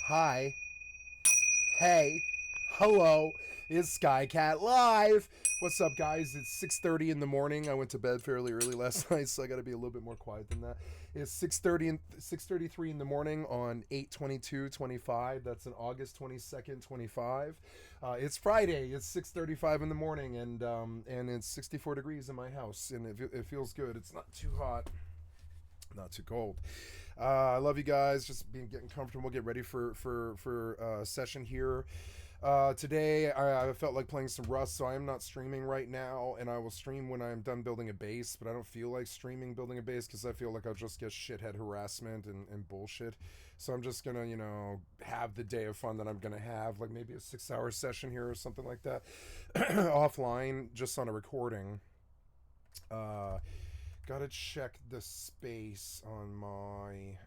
Hi. Hey. Hello. It's Skycatlive. What's up, guys? It's 6:30 in the morning. I went to bed fairly early last night, so I got to be a little bit more quiet than that. It's 6:30 and 6:33 in the morning on 8/22/25. That's on August 22nd, 25. It's Friday. It's 6:35 in the morning, and it's 64 degrees in my house, and it feels good. It's not too hot. Not too cold. I love you guys. Just getting comfortable, get ready for session here. Today I felt like playing some Rust, so I am not streaming right now, and I will stream when I'm done building a base. But I don't feel like streaming building a base because I feel like I'll just get shithead harassment and bullshit. So I'm just gonna have the day of fun that I'm gonna have, like maybe a 6 hour session here or something like that, offline, just on a recording. Uh, Gotta check the space on my,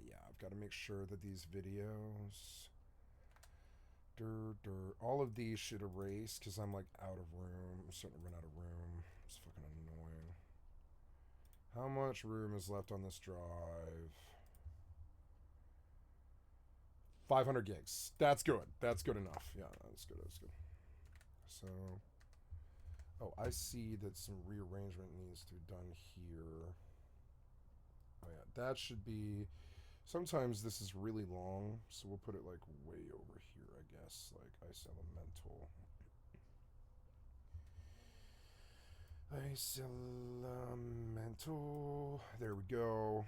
yeah, I've got to make sure that these videos, all of these should erase because I'm like out of room. I'm starting to run out of room. It's fucking annoying. How much room is left on this drive? 500 gigs. That's good. That's good enough. Yeah, that's good. That's good. So... oh, I see that some rearrangement needs to be done here. Oh yeah, that should be... sometimes this is really long, so we'll put it like way over here, I guess. Like ice elemental. Ice elemental. There we go.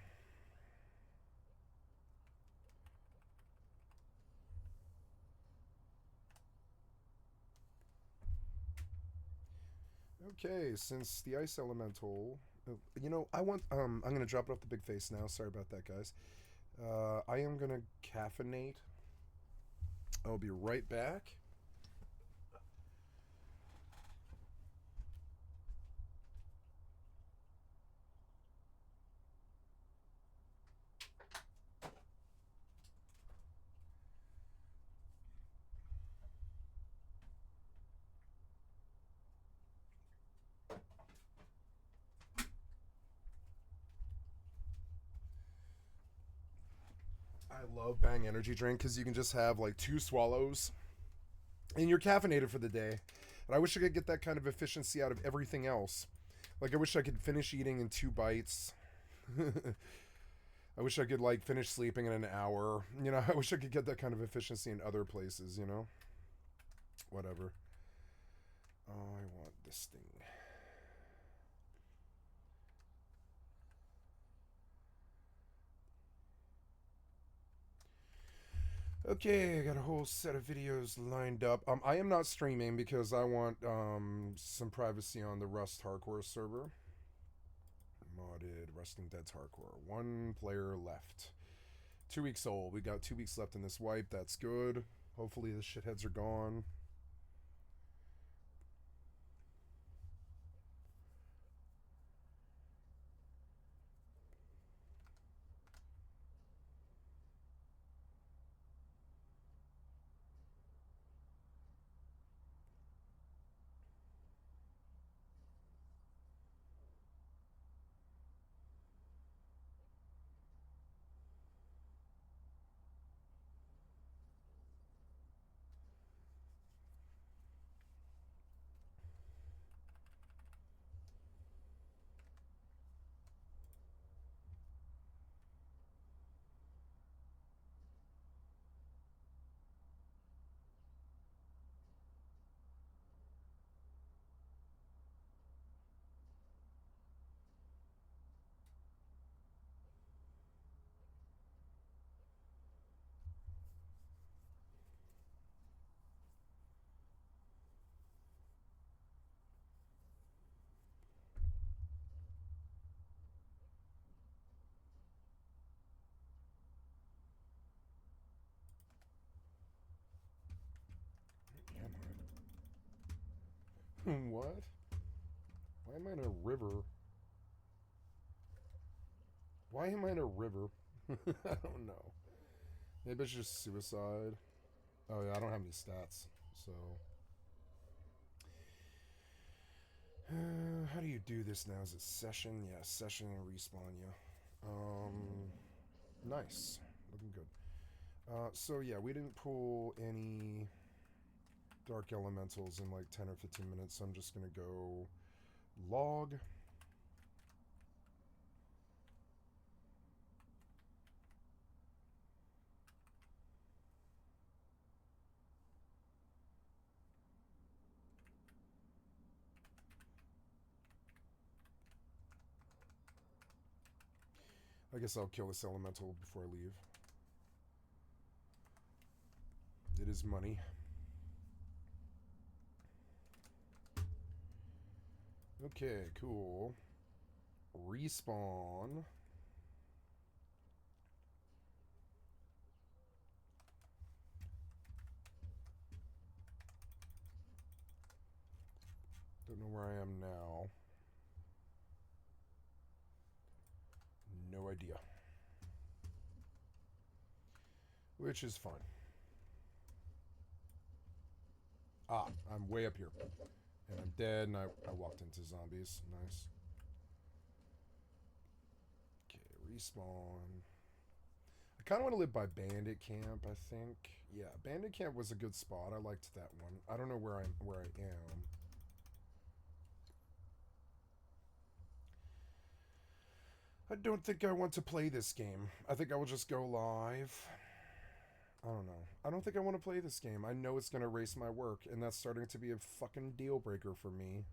Okay, since the ice elemental... I want... I'm gonna drop it off the big face now. Sorry about that, guys. I am gonna caffeinate. I'll be right back. I love Bang Energy Drink because you can just have like 2 swallows and you're caffeinated for the day. And I wish I could get that kind of efficiency out of everything else. Like, I wish I could finish eating in 2 bites. I wish I could, like, finish sleeping in an hour. I wish I could get that kind of efficiency in other places. Whatever. Oh, I want this thing. Okay, I got a whole set of videos lined up. I am not streaming because I want some privacy on the Rust hardcore server. Modded Rusting Dead's hardcore. 1 player left. 2 weeks old. We got 2 weeks left in this wipe. That's good. Hopefully the shitheads are gone. What? Why am I in a river? Why am I in a river? I don't know. Maybe it's just suicide. Oh yeah, I don't have any stats, so... how do you do this now? Is it session? Yeah, session and respawn you. Nice. Looking good. So yeah, we didn't pull any dark elementals in like 10 or 15 minutes, so I'm just gonna go log. I guess I'll kill this elemental before I leave. It is money. Okay, cool. Respawn. Don't know where I am now. No idea. Which is fine. Ah, I'm way up here. And I'm dead, and I walked into zombies. Nice. Okay, respawn. I kind of want to live by Bandit Camp, I think. Yeah, Bandit Camp was a good spot. I liked that one. I don't know where I am. I don't think I want to play this game. I think I will just go live. I don't know. I don't think I want to play this game. I know it's going to erase my work, and that's starting to be a fucking deal breaker for me.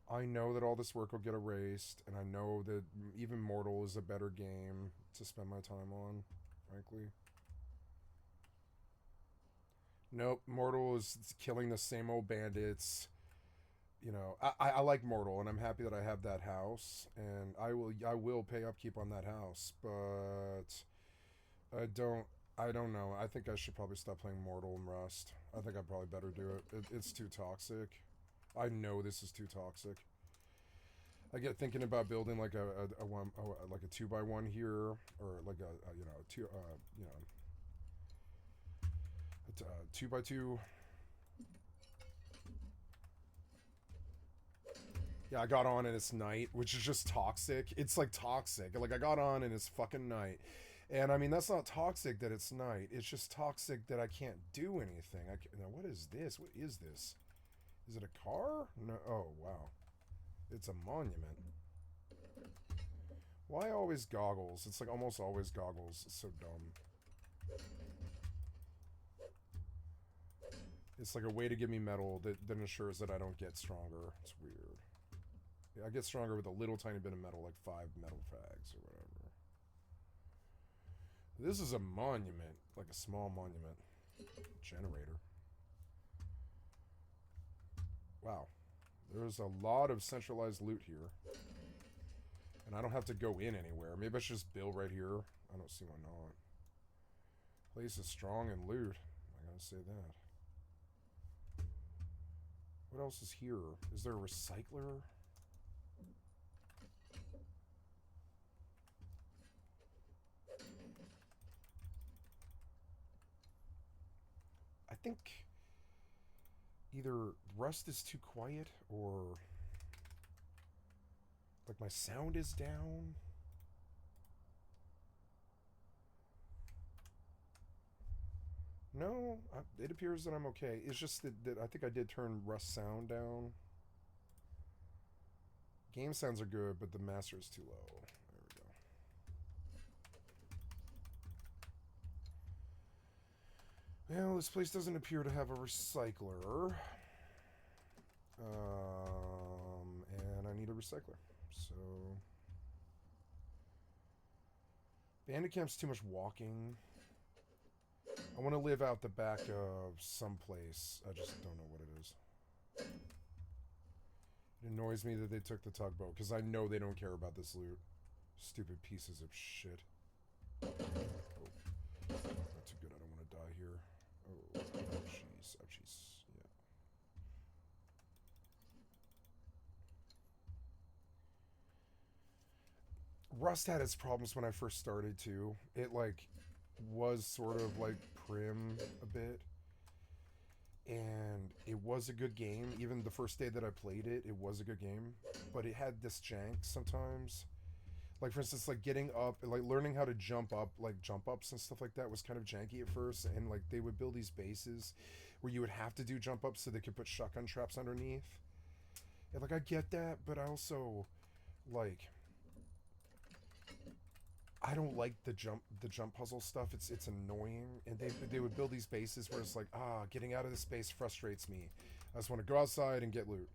I know that all this work will get erased, and I know that even Mortal is a better game to spend my time on, frankly. Nope, Mortal is killing the same old bandits. You know, I like Mortal, and I'm happy that I have that house, and I will pay upkeep on that house, but I don't know. I think I should probably stop playing Mortal and Rust. I think I probably better do it. It's too toxic. I know this is too toxic. I get thinking about building like a 2x1 here, or like a 2x2. Yeah, I got on and it's night, which is just toxic. It's like toxic. Like I got on and it's fucking night. And I mean, that's not toxic that it's night. It's just toxic that I can't do anything. Now, what is this? What is this? Is it a car? No. Oh, wow. It's a monument. Why always goggles? It's like almost always goggles. It's so dumb. It's like a way to give me metal that ensures that I don't get stronger. It's weird. Yeah, I get stronger with a little tiny bit of metal, like 5 metal frags or whatever. This is a monument, like a small monument. Generator. Wow. There's a lot of centralized loot here. And I don't have to go in anywhere. Maybe I should just build right here. I don't see why not. Place is strong in loot. I gotta say that. What else is here? Is there a recycler? I think either Rust is too quiet or like my sound is down. No, it appears that I'm okay. It's just that I think I did turn Rust sound down. Game sounds are good, but the master is too low. There we go. Well, this place doesn't appear to have a recycler. And I need a recycler. So... Bandit Camp's too much walking. I want to live out the back of someplace. I just don't know what it is. It annoys me that they took the tugboat, because I know they don't care about this loot. Stupid pieces of shit. Oh. Not too good. I don't want to die here. Oh, jeez. Oh, jeez. Yeah. Rust had its problems when I first started, too. It, like, was sort of, like, prim a bit. And it was a good game. Even the first day that I played it, it was a good game. But it had this jank sometimes. Like, for instance, like getting up, like learning how to jump up, like jump ups and stuff like that was kind of janky at first. And like they would build these bases where you would have to do jump ups so they could put shotgun traps underneath. And like I get that, but I also like I don't like the jump puzzle stuff. It's annoying, and they would build these bases where it's like getting out of this base frustrates me. I just want to go outside and get loot.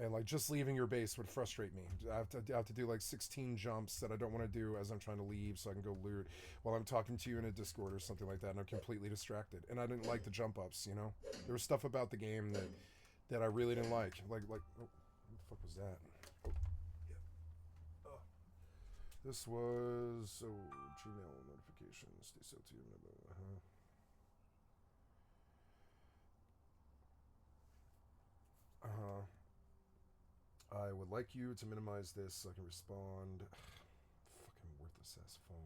And like just leaving your base would frustrate me. I have to do like 16 jumps that I don't want to do as I'm trying to leave so I can go loot while I'm talking to you in a Discord or something like that, and I'm completely distracted. And I didn't like the jump ups, you know? There was stuff about the game that I really didn't like. Like oh, what the fuck was that? Oh, yeah. Oh. This was Gmail notifications. They sell to you. Uh-huh. I would like you to minimize this so I can respond. Fucking worthless ass phone.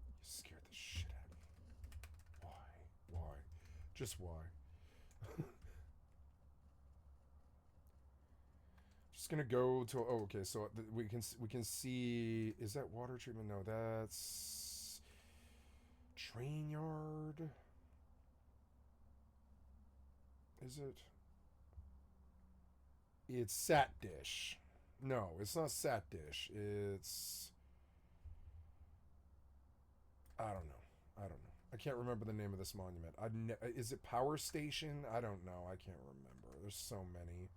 You scared the shit out of me. Why? Just why? Just gonna go to. Oh, okay. So we can see. Is that water treatment? No, that's train yard. Is it? It's Sat Dish. No, it's not Sat Dish. It's I don't know. I don't know. I can't remember the name of this monument. Is it Power Station? I don't know. I can't remember. There's so many.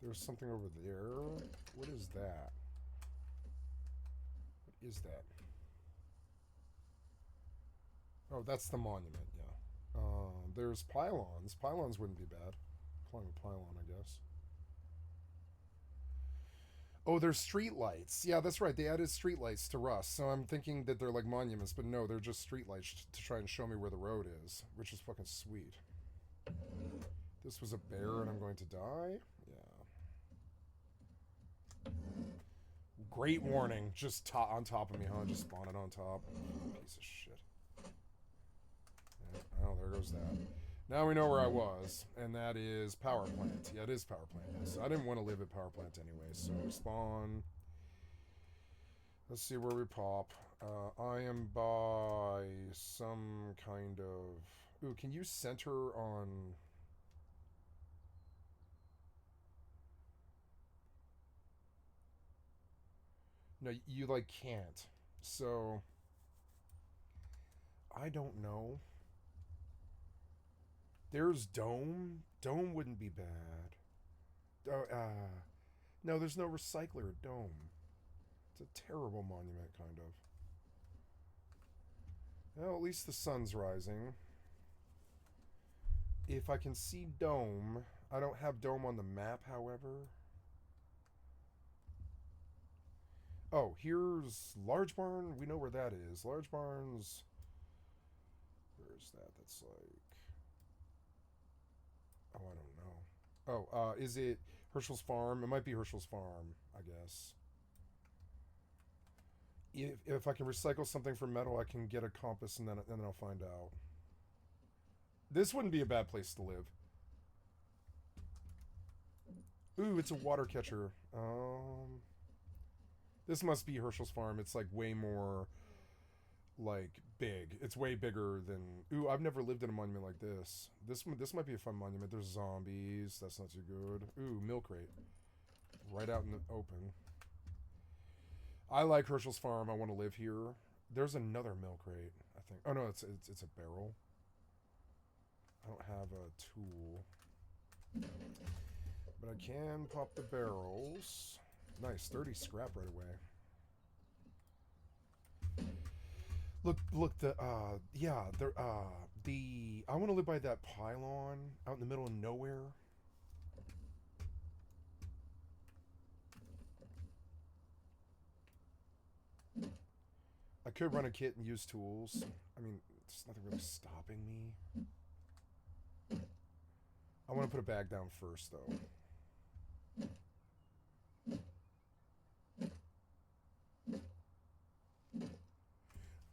There's something over there. What is that? What is that? Oh, that's the monument, yeah. There's pylons. Pylons wouldn't be bad. Climb a pylon, I guess. Oh, there's streetlights. Yeah, that's right. They added streetlights to Rust. So I'm thinking that they're like monuments, but no, they're just streetlights to try and show me where the road is, which is fucking sweet. This was a bear and I'm going to die? Yeah. Great warning. Just on top of me, huh? Just spawning on top. Piece of shit. Yeah. Oh, there goes that. Now we know where I was, and that is power plant. Yeah, it is power plant. Yes. I didn't want to live at power plant anyway, so spawn. Let's see where we pop. I am by some kind of... Ooh, can you center on... No, you, like, can't. So... I don't know. There's Dome. Dome wouldn't be bad. No, there's no recycler at Dome. It's a terrible monument, kind of. Well, at least the sun's rising. If I can see Dome... I don't have Dome on the map, however. Oh, here's Large Barn. We know where that is. Large Barn's... Where is that? That's like... Oh, I don't know. Oh, is it Herschel's Farm? It might be Herschel's Farm, I guess. If I can recycle something from metal, I can get a compass, and then I'll find out. This wouldn't be a bad place to live. Ooh, it's a water catcher. This must be Herschel's Farm. It's like way more like big. It's way bigger than. Ooh, I've never lived in a monument like this. This might be a fun monument. There's zombies. That's not too good. Ooh, milk crate. Right out in the open. I like Herschel's Farm. I want to live here. There's another milk crate, I think. Oh no, it's a barrel. I don't have a tool. But I can pop the barrels. Nice, 30 scrap right away. Look, yeah, I want to live by that pylon out in the middle of nowhere. I could run a kit and use tools. I mean, there's nothing really stopping me. I want to put a bag down first, though.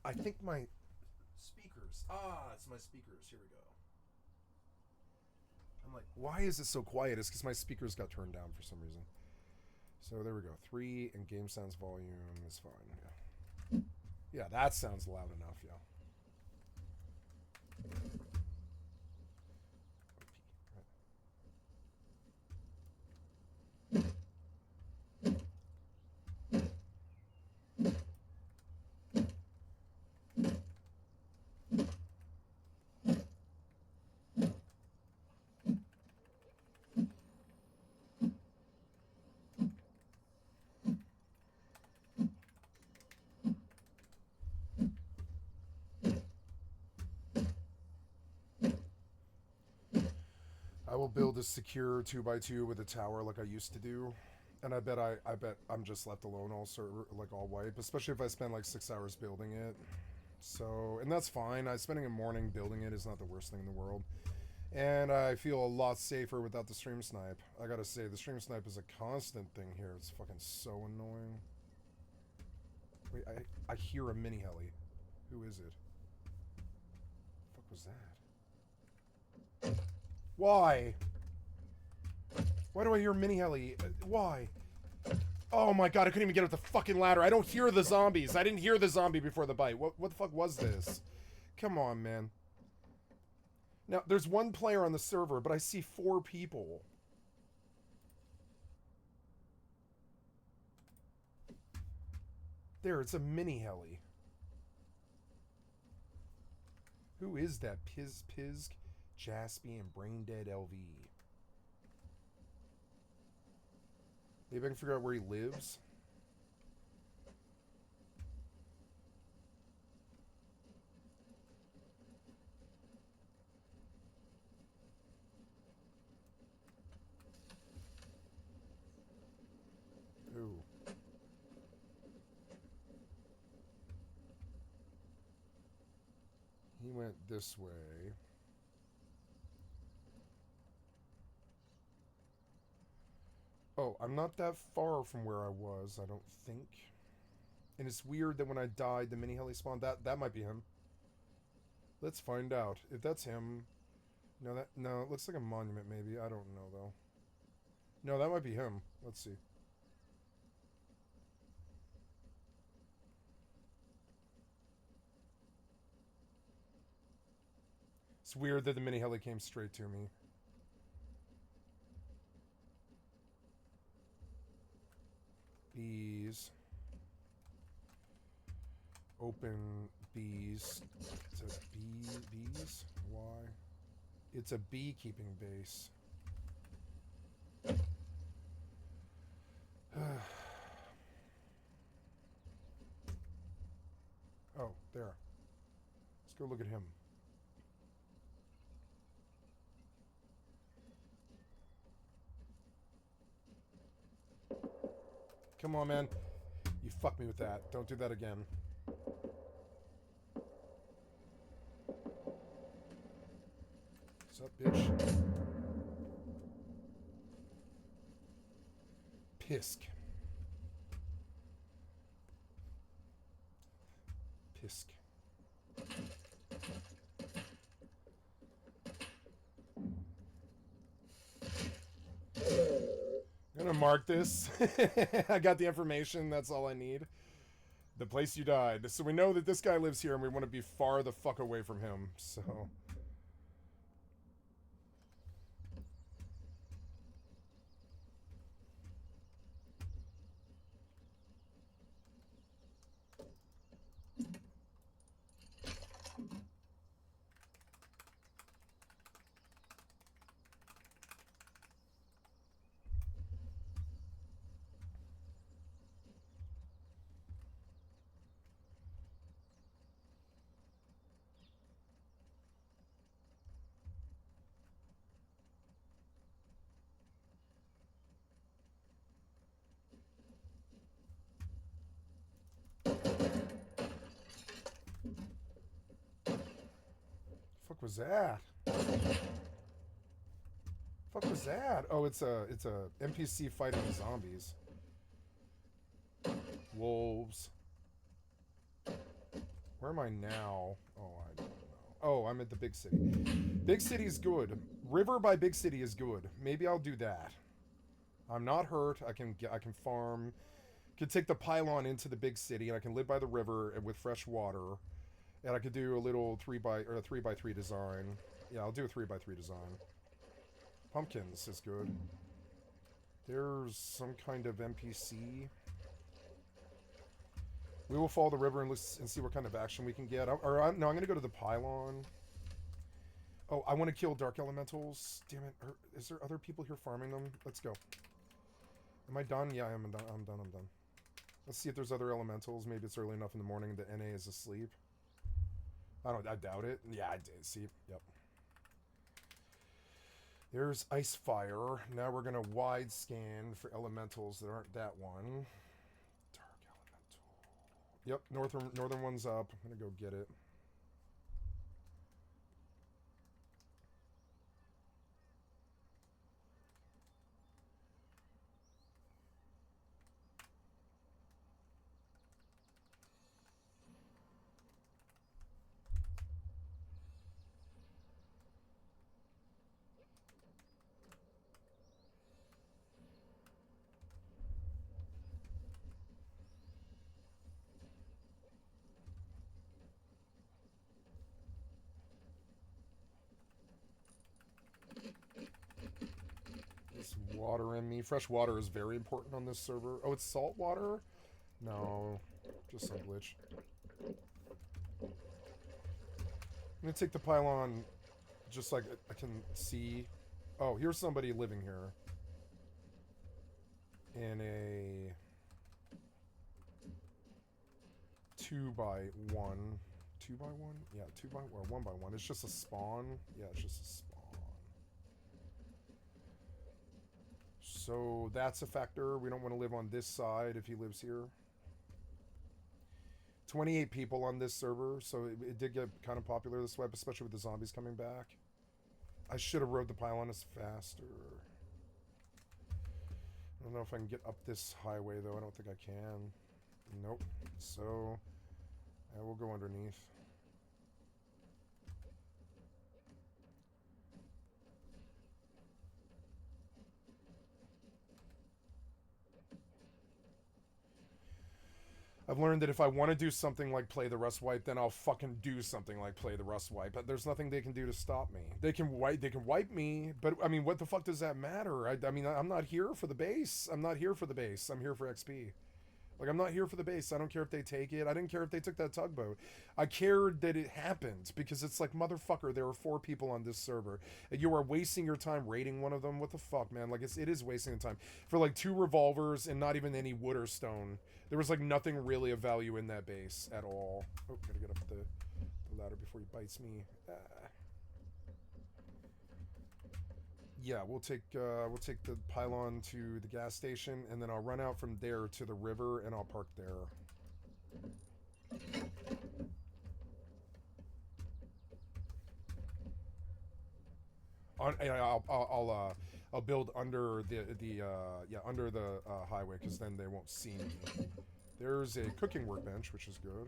I think my speakers. It's my speakers. Here we go. I'm like, why is it so quiet? It's because my speakers got turned down for some reason. So there we go. 3 and game sounds volume is fine. Yeah. Yeah, that sounds loud enough, yeah. I will build a secure 2x2 with a tower like I used to do. And I bet I'm just left alone all wipe, especially if I spend like 6 hours building it. So, and that's fine. Spending a morning building it is not the worst thing in the world. And I feel a lot safer without the stream snipe. I gotta say, the stream snipe is a constant thing here. It's fucking so annoying. Wait, I hear a mini heli. Who is it? What the fuck was that? Why? Why do I hear mini heli? Why? Oh my god, I couldn't even get up the fucking ladder. I don't hear the zombies. I didn't hear the zombie before the bite. What the fuck was this? Come on, man. Now, there's one player on the server, but I see 4 people. There, it's a mini heli. Who is that? Pizg, Jaspy, and Braindead LV. Maybe I can figure out where he lives. Ooh. He went this way. Oh, I'm not that far from where I was, I don't think. And it's weird that when I died, the mini heli spawned. That might be him. Let's find out. If that's him... No, it looks like a monument, maybe. I don't know, though. No, that might be him. Let's see. It's weird that the mini heli came straight to me. Bees. Open bees. It's a bees? Why? It's a beekeeping base. Oh, there. Let's go look at him. Come on, man. You fucked me with that. Don't do that again. What's up, bitch? Pisk. Pisk. I'm gonna mark this. I got the information. That's all I need. The place you died. So we know that this guy lives here and we want to be far the fuck away from him. So... Fuck was that? Fuck was that? Oh, it's a NPC fighting zombies. Wolves. Where am I now? Oh, I don't know. Oh, I'm at the big city. Big city is good. River by big city is good. Maybe I'll do that. I'm not hurt. I can farm. Could take the pylon into the big city, and I can live by the river with fresh water. And I could do a little 3x3 design. Yeah, I'll do a 3x3 design. Pumpkins is good. There's some kind of NPC. We will follow the river and see what kind of action we can get. No, I'm going to go to the pylon. Oh, I want to kill dark elementals. Damn it. Is there other people here farming them? Let's go. Am I done? Yeah, I'm done. Let's see if there's other elementals. Maybe it's early enough in the morning that NA is asleep. I doubt it. Yeah, I did. See? Yep. There's Ice Fire. Now we're going to wide scan for elementals that aren't that one. Dark elemental. Yep, northern one's up. I'm going to go get it. Water in me. Fresh water is very important on this server. Oh, it's salt water? No, just some glitch. I'm gonna take the pylon just like I can see. Oh, here's somebody living here. In a 2x1. 2x1? Yeah, 2x1 or 1x1. It's just a spawn. Yeah, it's just a spawn. So that's a factor. We don't want to live on this side if he lives here. 28 people on this server, so it did get kind of popular this web, especially with the zombies coming back. I should have rode the pylon as faster. I don't know if I can get up this highway, though. I don't think I can. Nope. So, I will go underneath. I've learned that if I want to do something like play the Rust Wipe, then I'll fucking do something like play the Rust Wipe. But there's nothing they can do to stop me. They can wipe me, but I mean, what the fuck does that matter? I mean, I'm not here for the base. I'm not here for the base. I'm here for XP. Like, I'm not here for the base. I don't care if they take it. I didn't care if they took that tugboat. I cared that it happened because it's like, motherfucker, there are 4 people on this server. You are wasting your time raiding one of them. What the fuck, man? Like, it is wasting the time. For like 2 revolvers and not even any wood or stone. There was like nothing really of value in that base at all. Oh, gotta get up the ladder before he bites me. Yeah, we'll take the pylon to the gas station, and then I'll run out from there to the river, and I'll park there. I'll build under the highway, because then they won't see me. There's a cooking workbench, which is good.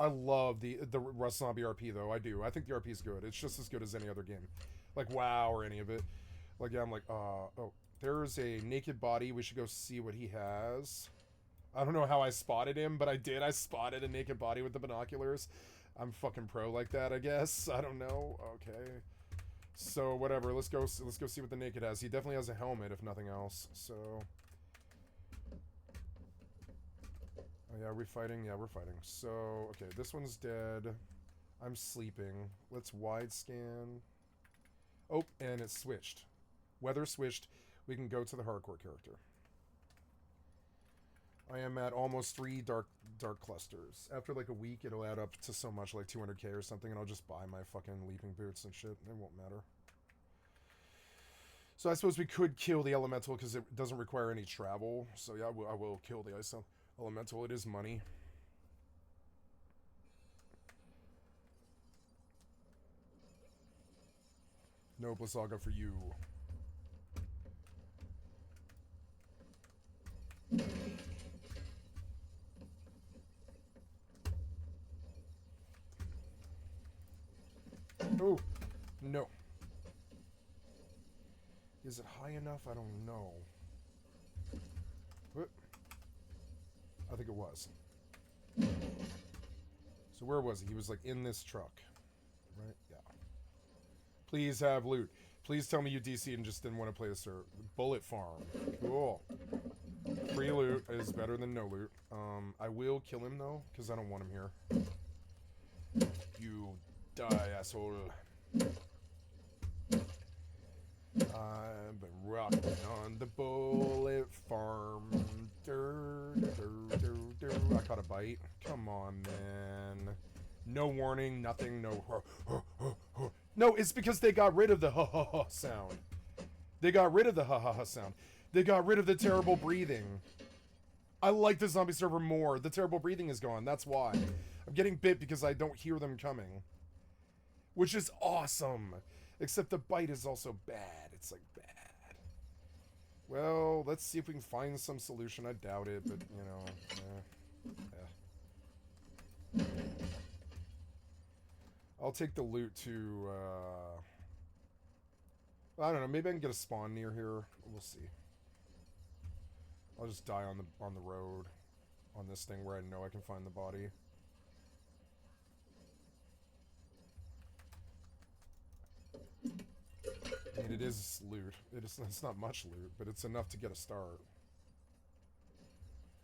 I love the Rust Zombie RP, though. I do. I think the RP is good. It's just as good as any other game. Like WoW or any of it. Like, yeah, I'm like, oh, there's a naked body. We should go see what he has. I don't know how I spotted him, but I did. I spotted a naked body with the binoculars. I'm fucking pro like that, I guess. I don't know. Okay. So, whatever. Let's go see what the naked has. He definitely has a helmet, if nothing else. So... Oh, yeah, are we fighting? Yeah, we're fighting. So, okay, this one's dead. I'm sleeping. Let's wide scan. Oh, and it switched. Weather switched. We can go to the hardcore character. I am at almost 3 dark clusters. After like a week, it'll add up to so much, like 200k or something, and I'll just buy my fucking leaping boots and shit. It won't matter. So I suppose we could kill the elemental because it doesn't require any travel. So yeah, I will kill the ice elemental. It is money. No Blizzaga for you. Oh, no. Is it high enough? I don't know. What? I think it was. So where was he? He was like in this truck. Right? Yeah. Please have loot. Please tell me you DC'd and just didn't want to play the server. Bullet farm. Cool. Free loot is better than no loot. I will kill him though, because I don't want him here. You die, asshole. I've been rocking on the bullet farm. I caught a bite. Come on, man. No warning, nothing, no. No, it's because they got rid of the ha-ha-ha sound. They got rid of the ha-ha-ha sound. They got rid of the terrible breathing. I like the zombie server more. The terrible breathing is gone. That's why. I'm getting bit because I don't hear them coming. Which is awesome. Except the bite is also bad. It's like bad. Well, let's see if we can find some solution. I doubt it, but you know. I'll take the loot to, I don't know, maybe I can get a spawn near here. We'll see. I'll just die on the road. On this thing where I know I can find the body. I mean, it is loot. It's not much loot, but it's enough to get a start.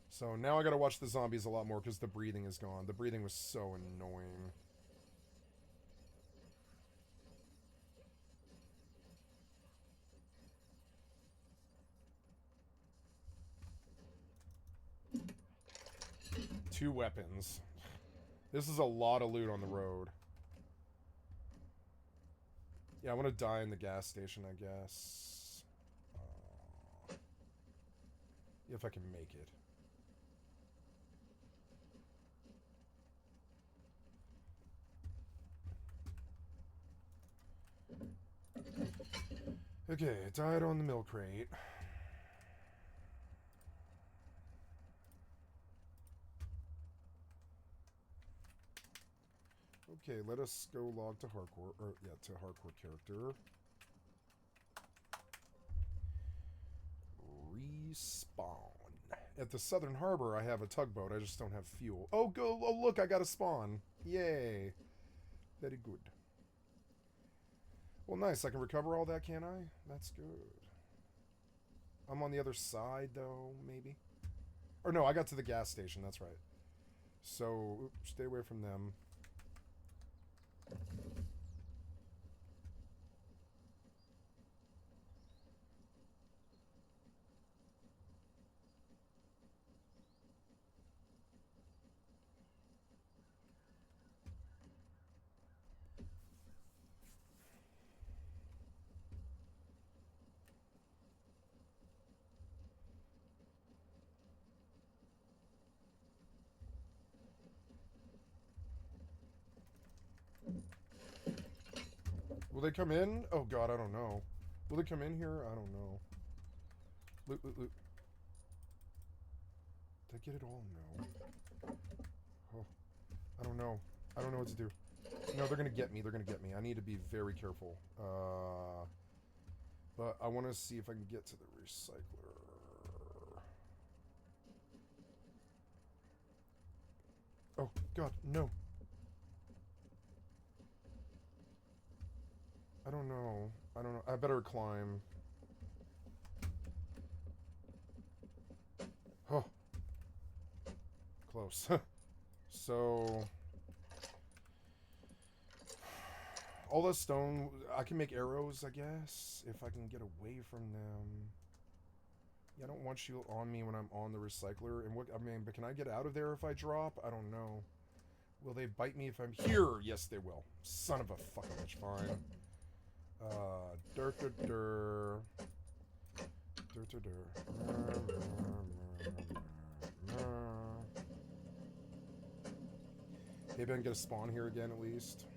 So now I gotta watch the zombies a lot more because the breathing is gone. The breathing was so annoying. Two weapons. This is a lot of loot on the road. Yeah, I want to die in the gas station, I guess. If I can make it. Okay, I died on the milk crate. Okay, let us go log to hardcore, or yeah, to hardcore character. Respawn. At the Southern Harbor, I have a tugboat. I just don't have fuel. Oh, go! Oh, look, I got a spawn. Yay. Very good. Well, nice. I can recover all that, can I? That's good. I'm on the other side, though, maybe? Or no, I got to the gas station. That's right. So, stay away from them. Will they come in? Oh god, I don't know. Will they come in here? I don't know. Loot, loot, loot. Did I get it all? No. Oh. I don't know. I don't know what to do. No, they're gonna get me. They're gonna get me. I need to be very careful. But I want to see if I can get to the recycler. Oh, god, no. I don't know. I don't know. I better climb. Oh. Close. So... all the stone... I can make arrows, I guess, if I can get away from them. Yeah, I don't want you on me when I'm on the recycler. And what... I mean, but can I get out of there if I drop? I don't know. Will they bite me if I'm here? Yes, they will. Son of a fucking bitch. Fine. Dur dur dur. Dur dur dur. Maybe I can get a spawn here again at least.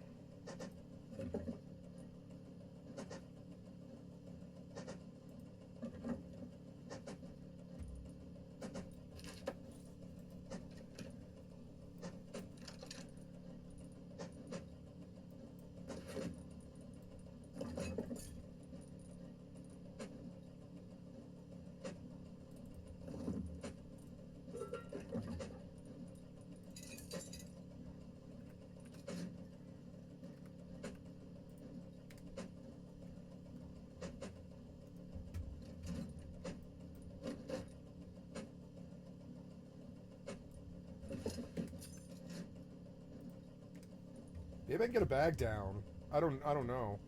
Maybe I can get a bag down. I don't know.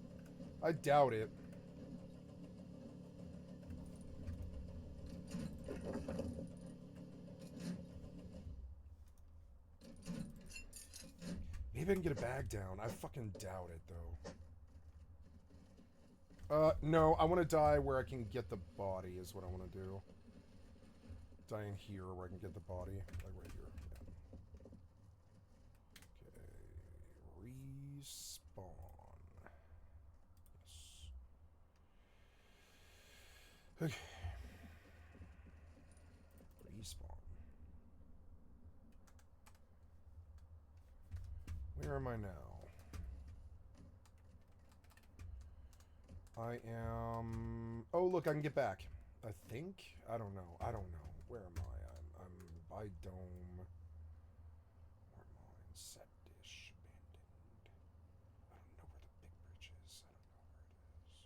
I doubt it. Maybe I can get a bag down. I fucking doubt it though. No, I want to die where I can get the body is what I want to do. Dying here where I can get the body. Like right here. Yeah. Okay. Respawn. Yes. Okay. Respawn. Where am I now? I am... Oh, look, I can get back. I think? I don't know. I don't know. Where am I? I'm by dome. Where am I? Set dish. Abandoned. I don't know where the big bridge is. I don't know where it is.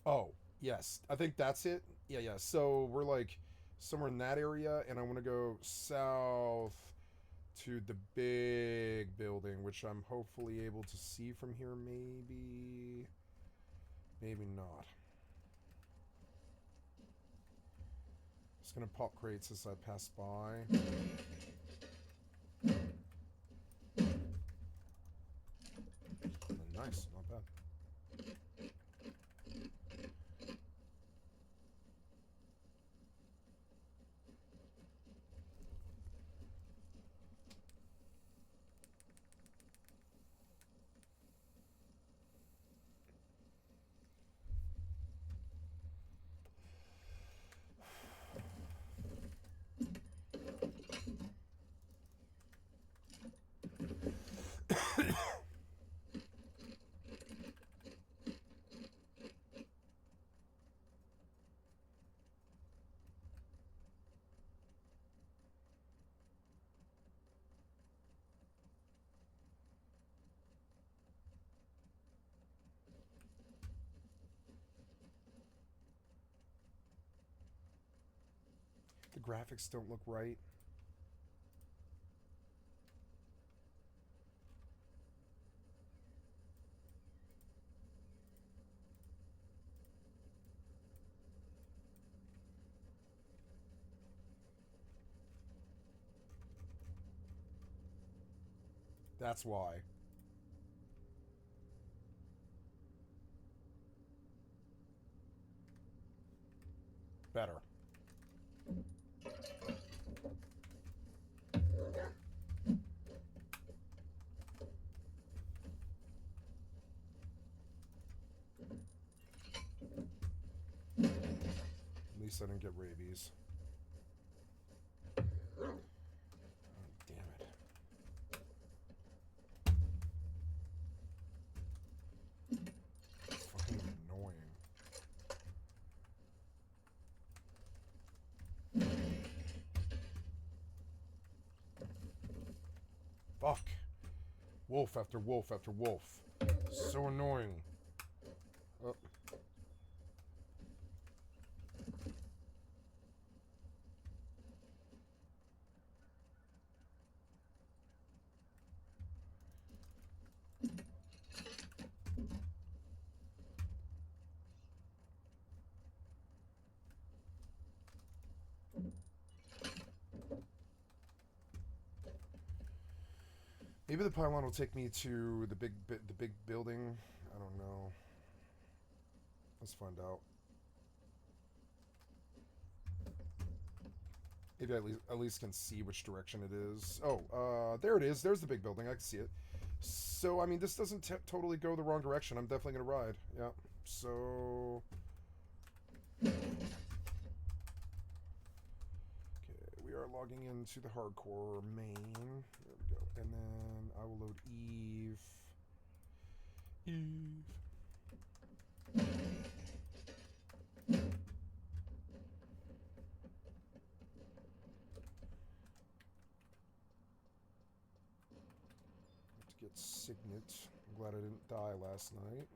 Oh, yes. I think that's it. Yeah. So we're like somewhere in that area, and I want to go south to the big building, which I'm hopefully able to see from here, maybe. Maybe not. Just gonna pop crates as I pass by. Nice, not bad. The graphics don't look right. That's why. Better. At least I didn't get rabies. Oh, damn it. Fucking annoying. Fuck. Wolf after wolf after wolf. So annoying. Oh. Maybe the pylon will take me to the big building. I don't know. Let's find out. Maybe I at least can see which direction it is. Oh, there it is. There's the big building. I can see it. So, I mean, this doesn't totally go the wrong direction. I'm definitely going to ride. Yeah. So... Okay, we are logging into the hardcore main. There we go. And then I will load Eve. Get Signet. I'm glad I didn't die last night.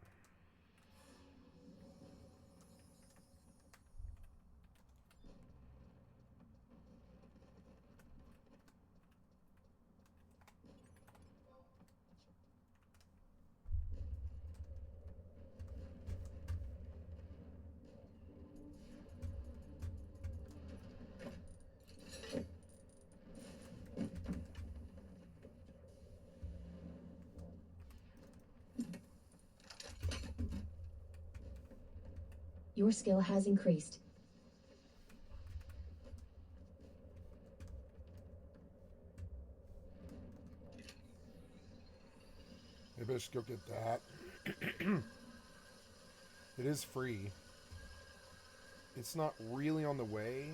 Your skill has increased. Maybe I should go get that. It is free. It's not really on the way.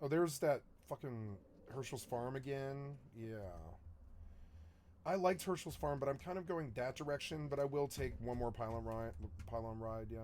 Oh, there's that fucking Herschel's Farm again. Yeah. I liked Herschel's Farm, but I'm kind of going that direction, but I will take one more pylon ride, yeah.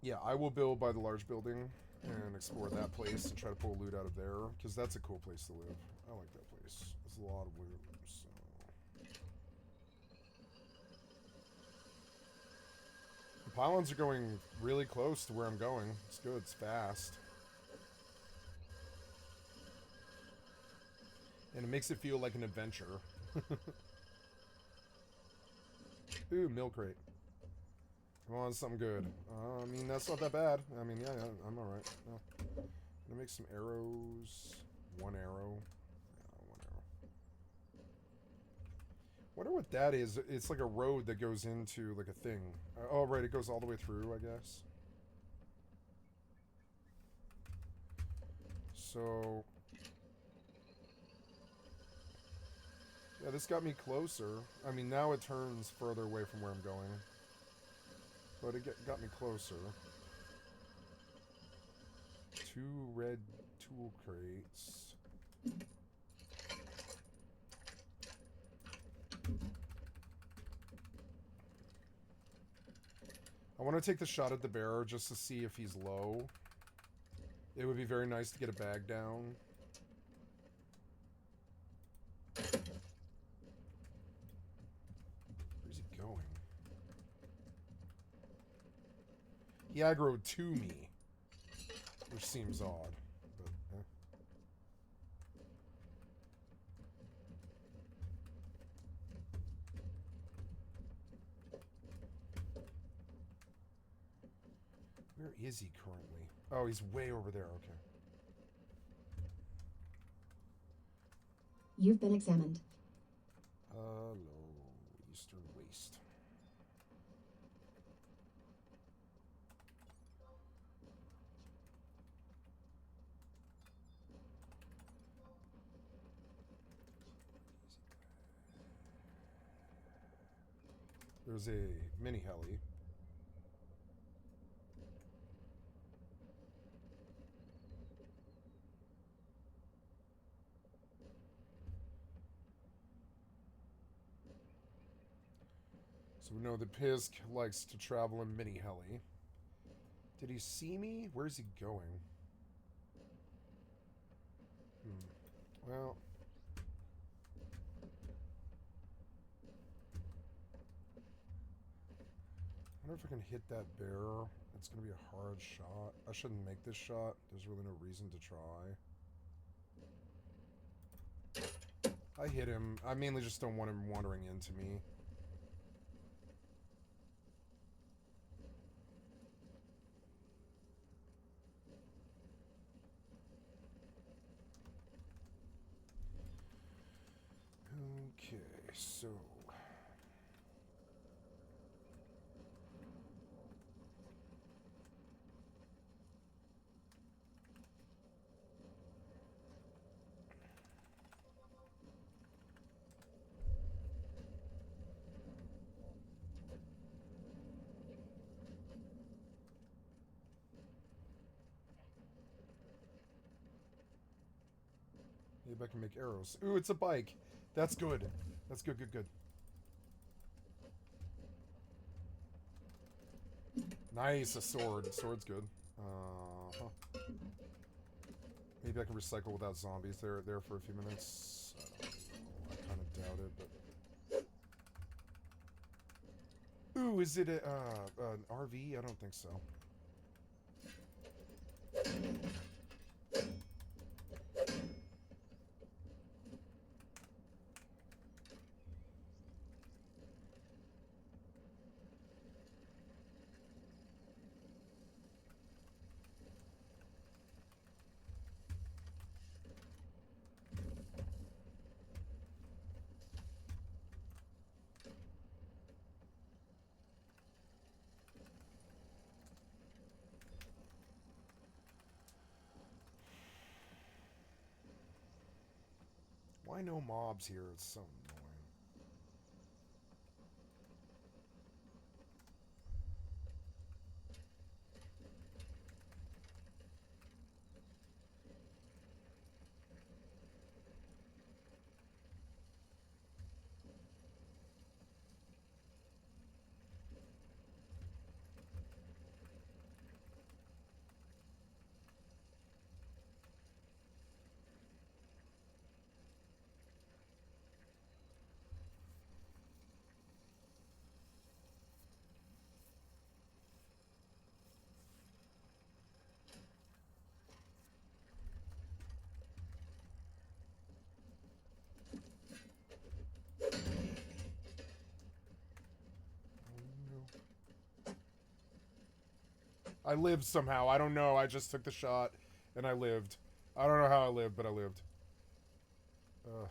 Yeah, I will build by the large building and explore that place and try to pull loot out of there, because that's a cool place to live. I like that place. There's a lot of loot, so... The pylons are going really close to where I'm going. It's good, it's fast. And it makes it feel like an adventure. Ooh, milk crate. Come on, something good. I mean, that's not that bad. I mean, yeah, I'm alright. No. I'm gonna make some arrows. One arrow. Yeah, one arrow. Wonder what that is. It's like a road that goes into like a thing. Oh, right, it goes all the way through, I guess. So... yeah, this got me closer. I mean, now it turns further away from where I'm going. But it got me closer. 2 red tool crates. I want to take the shot at the bearer just to see if he's low. It would be very nice to get a bag down. Where's he going? He aggroed to me, which seems odd, but Where is he currently? Oh, he's way over there, okay. You've been examined. Hello, Eastern Waste. There's a mini heli. So we know that Pisk likes to travel in mini heli. Did he see me? Where's he going? Well... wonder if I can hit that bear. It's going to be a hard shot. I shouldn't make this shot. There's really no reason to try. I hit him. I mainly just don't want him wandering into me. Okay, so... Maybe I can make arrows. Ooh, it's a bike. That's good. That's good, good, good. Nice, a sword. Sword's good. Huh. Maybe I can recycle without zombies there for a few minutes. I don't know. I kind of doubt it, but... Ooh, is it an RV? I don't think so. Why no mobs here? It's so annoying. I lived somehow. I don't know. I just took the shot, and I lived. I don't know how I lived, but I lived. Ugh.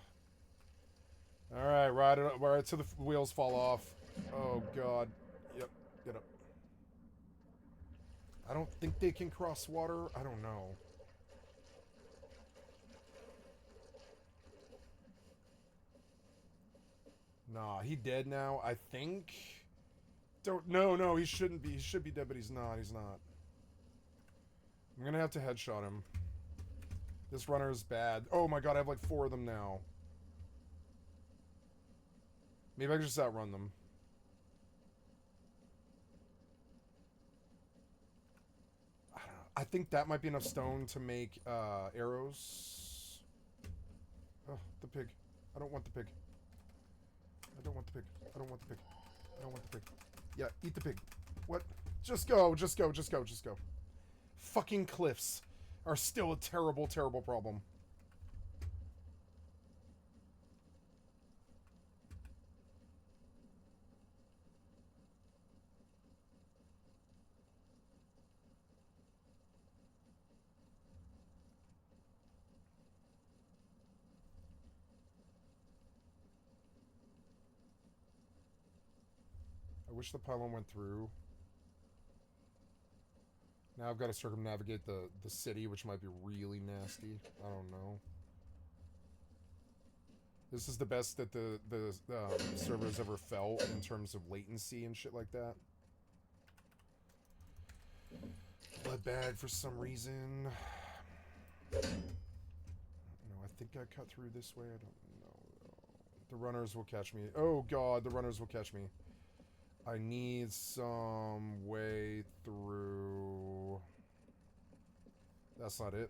Alright, ride it up. Right till the wheels fall off. Oh, God. Yep, get up. I don't think they can cross water. I don't know. Nah, he dead now, I think. Don't... No, he shouldn't be. He should be dead, but he's not. He's not. I'm gonna have to headshot him. This runner is bad. Oh my god, I have like 4 of them now. Maybe I can just outrun them. I don't know. I think that might be enough stone to make arrows. Oh, the pig. I don't want the pig. I don't want the pig. I don't want the pig. I don't want the pig. Yeah, eat the pig. What? Just go, just go, just go, just go. Fucking cliffs are still a terrible, terrible problem. I wish the pylon went through. Now I've got to circumnavigate the city, which might be really nasty. I don't know. This is the best that the server's ever felt in terms of latency and shit like that. Blood bag for some reason. No, I think I cut through this way. I don't know. The runners will catch me. Oh god, the runners will catch me. I need some way through. That's not it.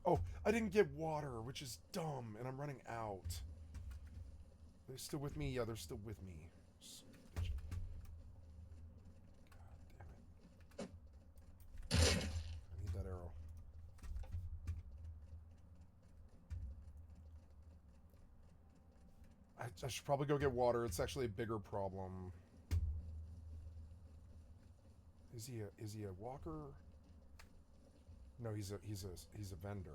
Oh, I didn't get water, which is dumb, and I'm running out. They're still with me? Yeah, they're still with me. Son of a bitch. God damn it. I need that arrow. I should probably go get water. It's actually a bigger problem. Is he a walker? No, he's a vendor.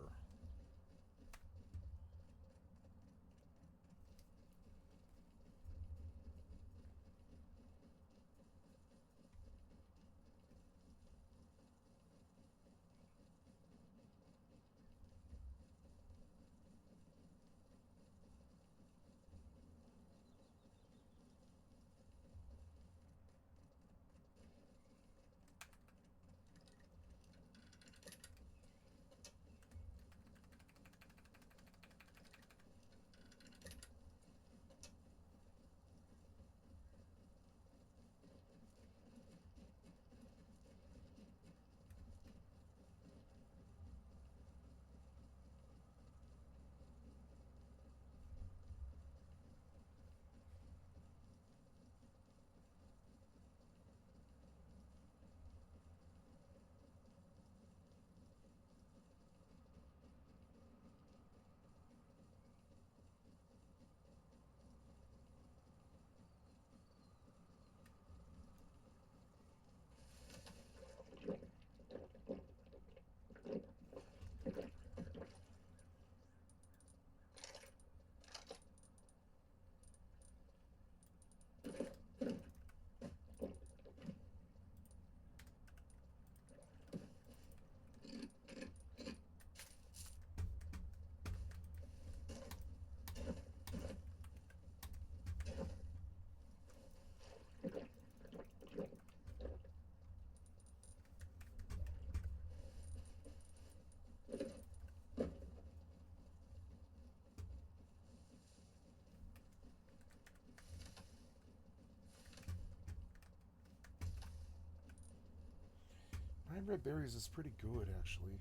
Nine red berries is pretty good, actually.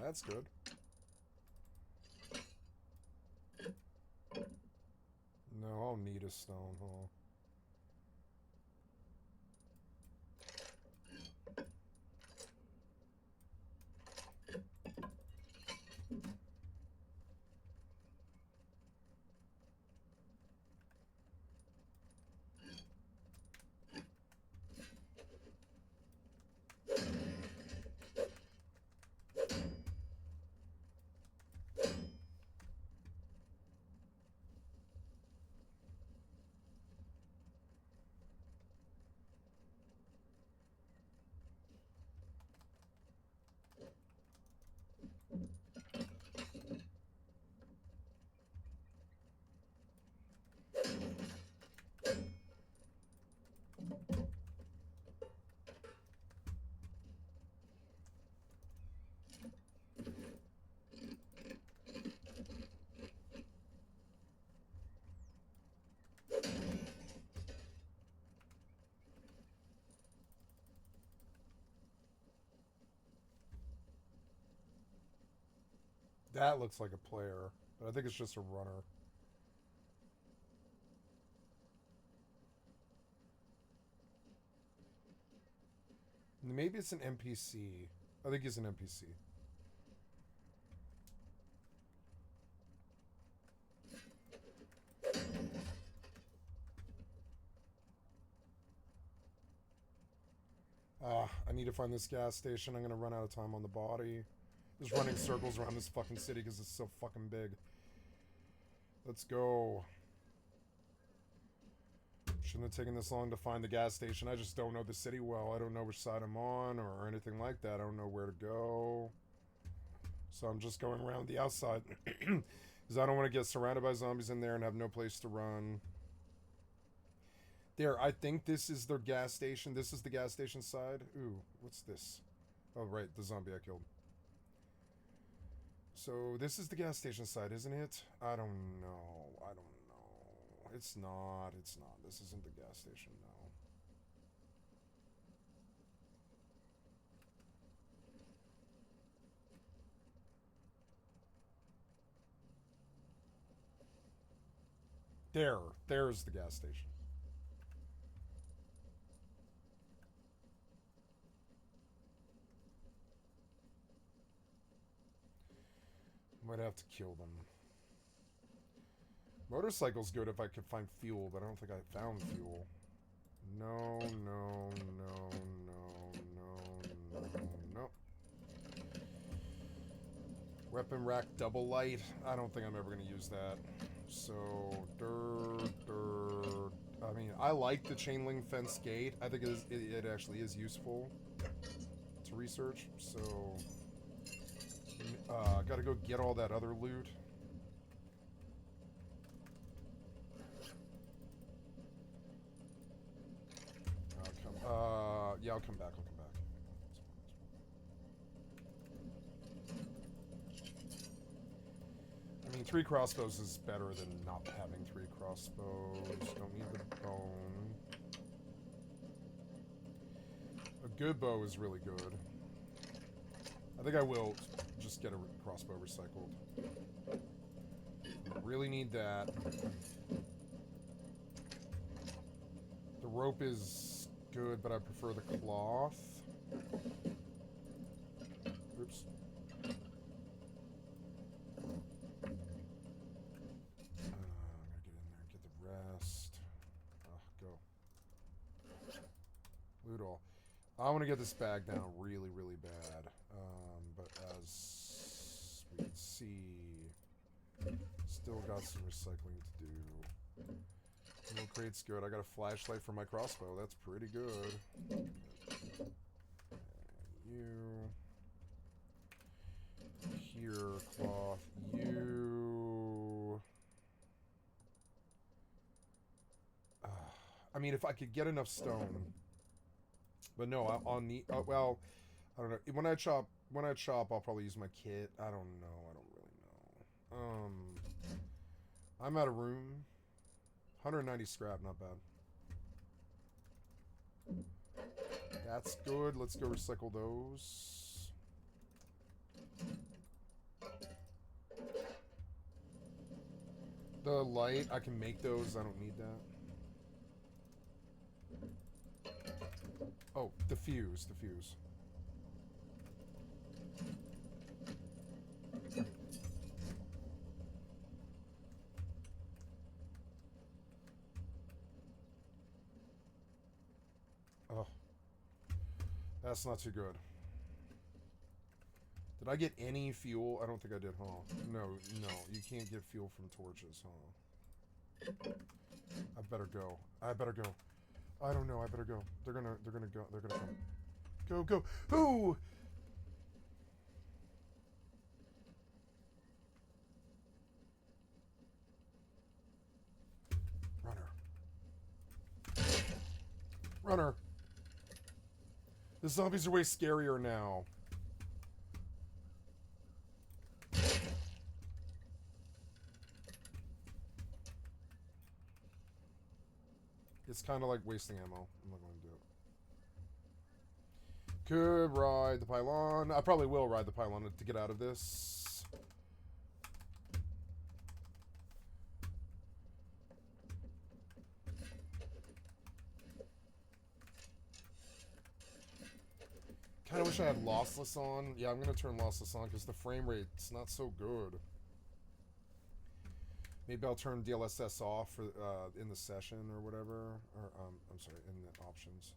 That's good. No, I'll need a stone, huh? That looks like a player, but I think it's just a runner. Maybe it's an NPC. I think he's an NPC. I need to find this gas station. I'm gonna run out of time on the body. Just running circles around this fucking city because it's so fucking big. Let's go. Shouldn't have taken this long to find the gas station. I just don't know the city well. I don't know which side I'm on or anything like that. I don't know where to go. So I'm just going around the outside. Because I don't want to get surrounded by zombies in there and have no place to run. There, I think this is their gas station. This is the gas station side. Ooh, what's this? Oh, right, the zombie I killed. So this is the gas station side, isn't it? I don't know. I don't know. It's not. It's not. This isn't the gas station, no. There's the gas station. Might have to kill them. Motorcycle's good if I could find fuel, but I don't think I found fuel. No, no, no, no, no, no, no. Weapon rack double light. I don't think I'm ever going to use that. So, I mean, I like the chain link fence gate. I think it actually is useful to research. So, gotta go get all that other loot. Yeah, I'll come back. I'll come back. I mean, 3 crossbows is better than not having 3 crossbows. Don't need the bone. A good bow is really good. I think I will just get a crossbow recycled. I really need that. The rope is good, but I prefer the cloth. Oops. I'm gonna get in there and get the rest. Go. Loot all. I want to get this bag down really, really bad. But as we can see, still got some recycling to do. Little crate's good. I got a flashlight for my crossbow. That's pretty good. You. Here, cloth. You. I mean, if I could get enough stone. But no, I'll need. Well, I don't know. When I chop, I'll probably use my kit. I don't know. I don't really know. I'm out of room. 190 scrap, not bad. That's good. Let's go recycle those. The light, I can make those. I don't need that. Oh, the fuse. The fuse. Oh. That's not too good. Did I get any fuel? I don't think I did, huh? No, you can't get fuel from torches, huh? I better go. I don't know, I better go. They're gonna go. They're gonna come. Go. Ooh! Runner. The zombies are way scarier now. It's kind of like wasting ammo. I'm not going to do it. Could ride the pylon. I probably will ride the pylon to get out of this. I wish I had lossless on. Yeah, I'm gonna turn lossless on because the frame rate's not so good. Maybe I'll turn DLSS off for in the session or whatever. Or I'm sorry, in the options.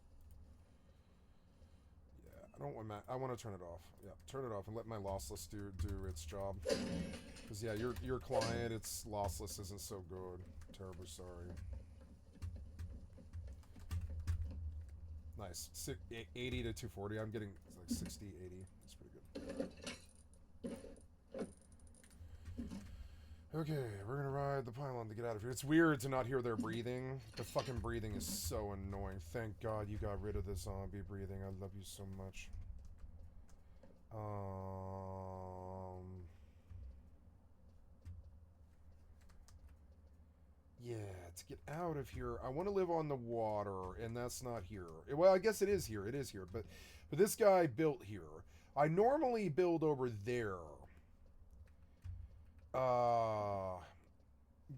Yeah, I don't want I want to turn it off. Yeah, turn it off and let my lossless do its job. Because yeah, your client, its lossless isn't so good. Terribly sorry. Nice. 80 to 240. I'm getting like 60, 80. That's pretty good. Okay, we're gonna ride the pylon to get out of here. It's weird to not hear their breathing. The fucking breathing is so annoying. Thank God you got rid of the zombie breathing. I love you so much. Yeah, to get out of here, I want to live on the water, and that's not here. Well, I guess it is here. It is here, but this guy built here. I normally build over there.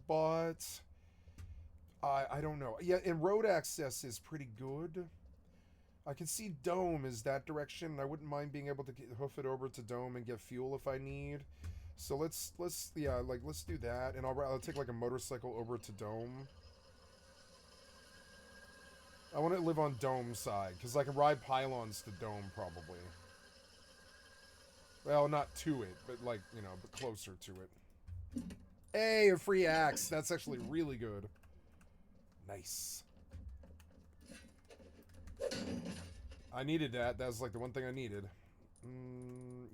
But I don't know. Yeah, and road access is pretty good. I can see Dome is that direction, and I wouldn't mind being able to hoof it over to Dome and get fuel if I need. So let's do that, and I'll take like a motorcycle over to Dome. I want to live on Dome side because I can ride pylons to Dome probably. Well, not to it, but like but closer to it. Hey, a free axe. That's actually really good. Nice. I needed that. That was like the one thing I needed.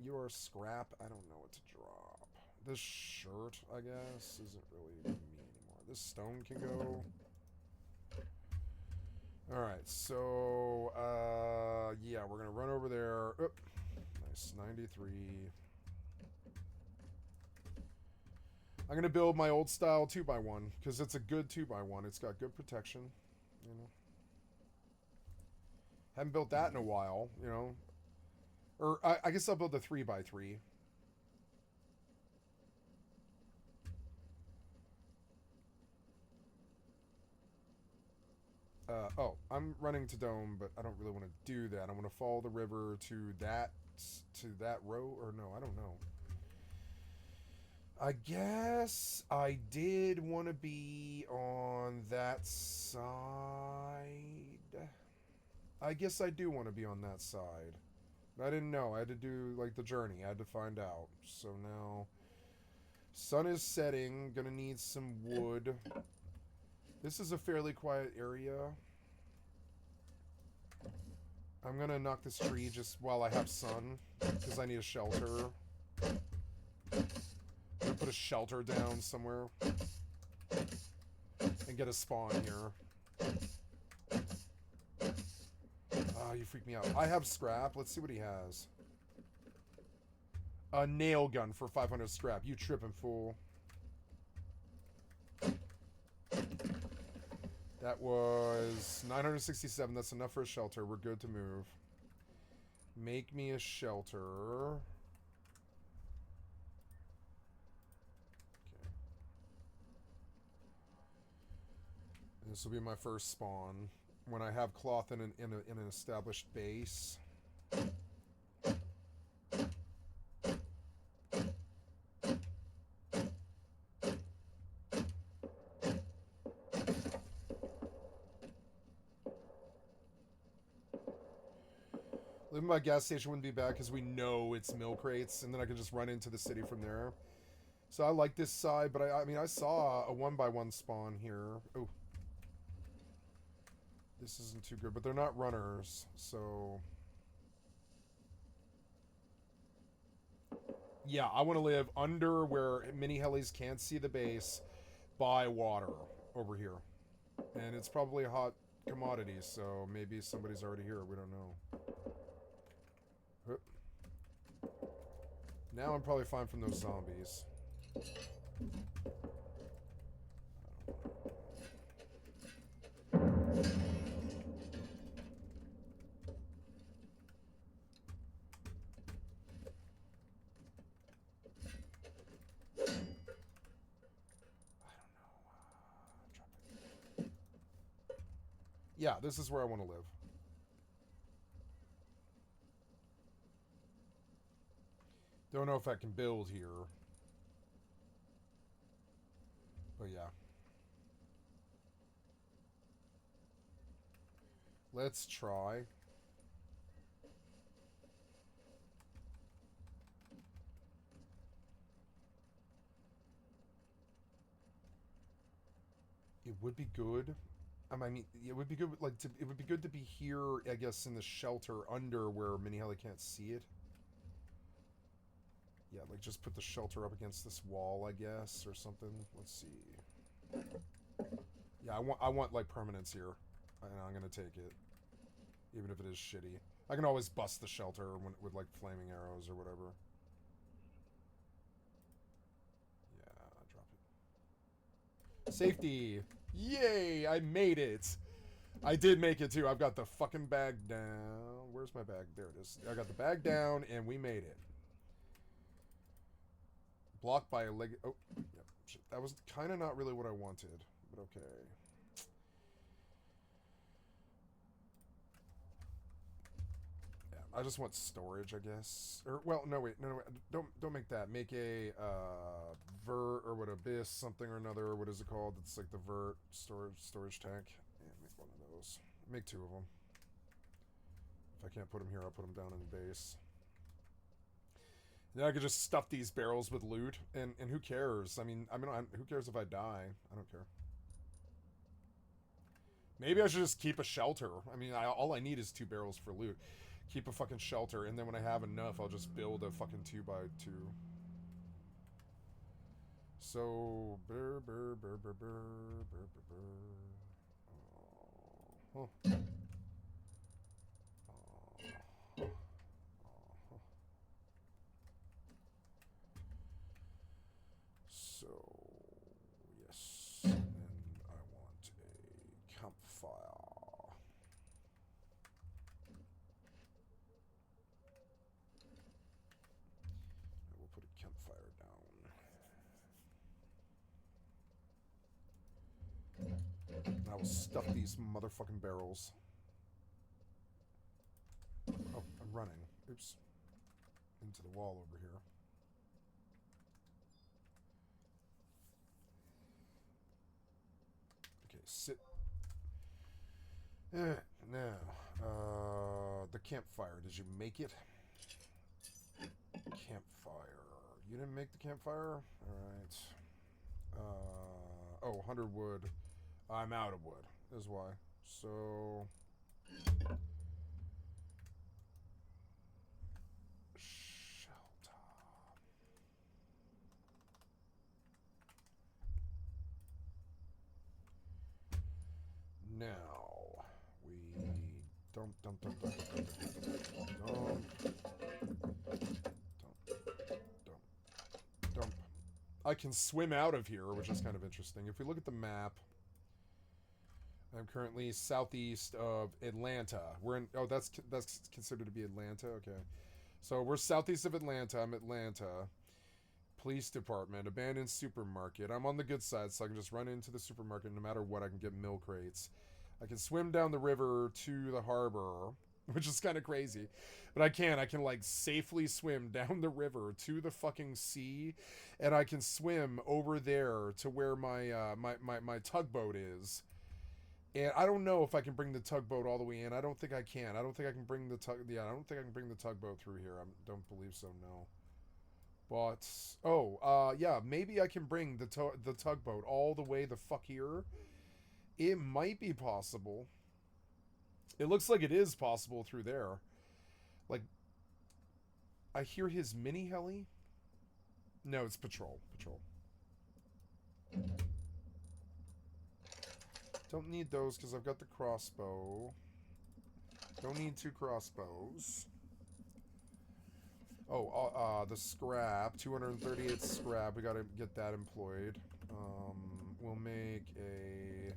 You are scrap. I don't know what to drop. This shirt, I guess, isn't really me anymore. This stone can go. Alright, so, yeah, we're gonna run over there. Oop. Nice, 93. I'm gonna build my old style 2x1, because it's a good 2x1. It's got good protection, Haven't built that in a while, Or, I guess I'll build a 3x3. Oh, I'm running to Dome, but I don't really want to do that. I want to follow the river to that row, or no, I don't know. I guess I did want to be on that side. I guess I do want to be on that side. I didn't know. I had to do, like, the journey. I had to find out. So now, sun is setting. Gonna need some wood. This is a fairly quiet area. I'm gonna knock this tree just while I have sun, because I need a shelter. I'm gonna put a shelter down somewhere. And get a spawn here. Oh, you freaked me out. I have scrap. Let's see what he has. A nail gun for 500 scrap. You tripping, fool. That was 967. That's enough for a shelter. We're good to move. Make me a shelter. Okay. This will be my first spawn. When I have cloth in an established base. Living by a gas station wouldn't be bad because we know it's milk crates, and then I can just run into the city from there. So I like this side, but I mean, I saw a 1x1 spawn here. Oh. This isn't too good, but they're not runners, so... Yeah, I want to live under where mini helis can't see the base by water over here. And it's probably a hot commodity, so maybe somebody's already here. We don't know. Now I'm probably fine from those zombies. Yeah, this is where I want to live. Don't know if I can build here. But yeah. Let's try. It would be good. I mean, it would be good. Like, it would be good to be here, I guess, in the shelter under where Mini Heli can't see it. Yeah, like just put the shelter up against this wall, I guess, or something. Let's see. Yeah, I want like permanence here, and I'm gonna take it, even if it is shitty. I can always bust the shelter with like flaming arrows or whatever. Yeah, drop it. Safety! Yay! I made it! I did make it too. I've got the fucking bag down. Where's my bag? There it is. I got the bag down, and we made it. Blocked by a leg. Oh, yep. Shit. That was kind of not really what I wanted, but okay. Yeah, I just want storage, I guess. Or well, no, wait, no, don't make that. Make a vert or what, abyss something or another. What is it called? It's like the vert storage tank. Yeah, make one of those. Make 2 of them. If I can't put them here, I'll put them down in the base. Then I could just stuff these barrels with loot, and who cares? I mean, who cares if I die? I don't care. Maybe I should just keep a shelter. I mean, all I need is 2 barrels for loot. Keep a fucking shelter, and then when I have enough, I'll just build a fucking 2x2. So, brr, brr, brr, brr, brr, brr, brr, brr. Oh, huh. Oh. So, yes, and I want a campfire. I will put a campfire down. And I will stuff these motherfucking barrels. Oh, I'm running. Oops. Into the wall over here. Okay, sit. Now, the campfire. Did you make it? Campfire. You didn't make the campfire? Alright. Oh, 100 wood. I'm out of wood, is why. So... shelter. Now, we... Dump. I can swim out of here, which is kind of interesting. If we look at the map, I'm currently southeast of Atlanta. We're in... Oh, that's considered to be Atlanta? Okay. So we're southeast of Atlanta. I'm Atlanta. Police department. Abandoned supermarket. I'm on the good side, so I can just run into the supermarket. No matter what, I can get milk crates. I can swim down the river to the harbor, which is kind of crazy. But I can, like, safely swim down the river to the fucking sea, and I can swim over there to where my tugboat is. And I don't know if I can bring the tugboat all the way in. I don't think I can. I don't think I can bring the tugboat through here. I don't believe so, no. But, yeah, maybe I can bring the tugboat all the way the fuck here. It might be possible. It looks like it is possible through there. Like, I hear his mini heli. No, it's patrol. Don't need those because I've got the crossbow. Don't need 2 crossbows. Oh, the scrap. 238 scrap. We gotta get that employed. We'll make a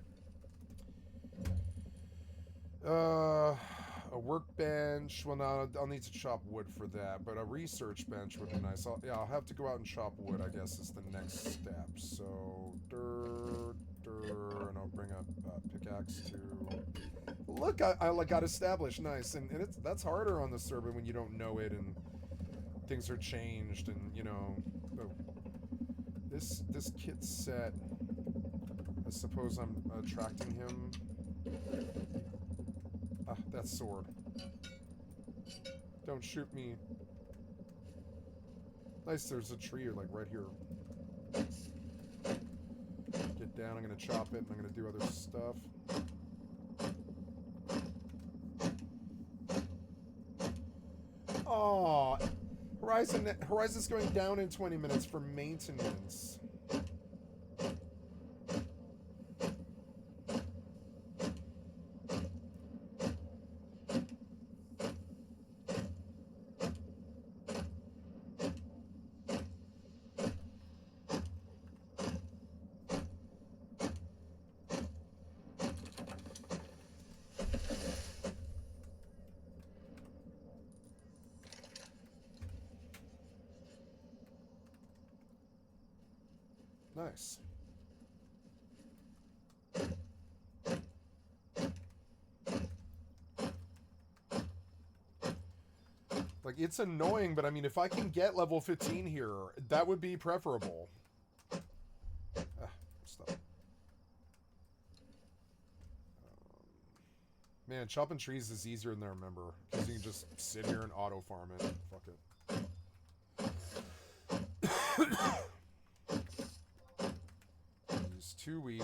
workbench. Well, no, I'll need to chop wood for that, but a research bench would be nice. I'll have to go out and chop wood, I guess, is the next step. So, and I'll bring a pickaxe too. Look, I got established. Nice. And that's harder on the server when you don't know it, and things are changed, and you know, oh, this kit set. I suppose I'm attracting him. Ah, that sword. Don't shoot me. Nice, there's a tree like right here. Get down, I'm gonna chop it, and I'm gonna do other stuff. Aw, Horizon's going down in 20 minutes for maintenance. Nice. Like, it's annoying, but I mean, if I can get level 15 here, that would be preferable. Stop. Man, chopping trees is easier than I remember, because you can just sit here and auto-farm it. Fuck it. He's too weak.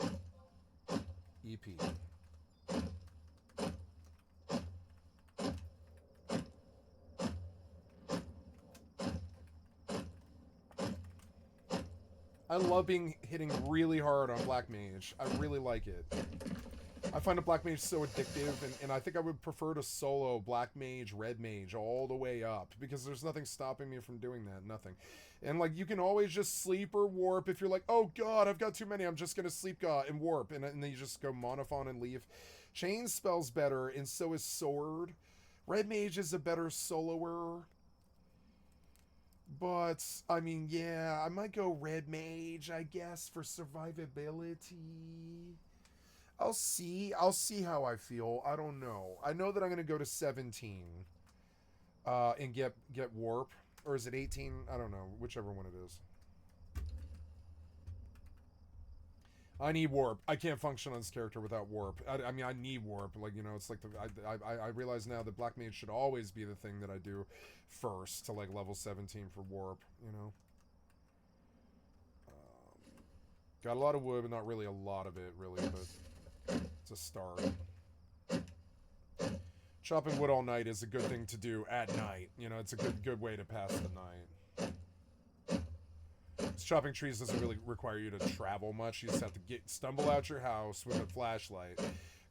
EP. I love hitting really hard on Black Mage. I really like it. I find a Black Mage so addictive, and I think I would prefer to solo Black Mage, Red Mage all the way up, because there's nothing stopping me from doing that, nothing. And, like, you can always just sleep or warp if you're like, oh god, I've got too many, I'm just gonna sleep and warp, and then you just go monophone and leave. Chain spells better, and so is Sword. Red Mage is a better soloer. But, I mean, yeah, I might go Red Mage, I guess, for survivability. I'll see how I feel. I don't know. I know that I'm going to go to 17 and get Warp. Or is it 18? I don't know. Whichever one it is. I need Warp. I can't function on this character without Warp. I mean, I need Warp. Like, you know, it's like I realize now that Black Mage should always be the thing that I do first to, like, level 17 for Warp, you know? Got a lot of wood, but not really a lot of it, really, but it's a start. Chopping wood all night is a good thing to do at night. You know, it's a good way to pass the night. Chopping trees doesn't really require you to travel much. You just have to stumble out your house with a flashlight,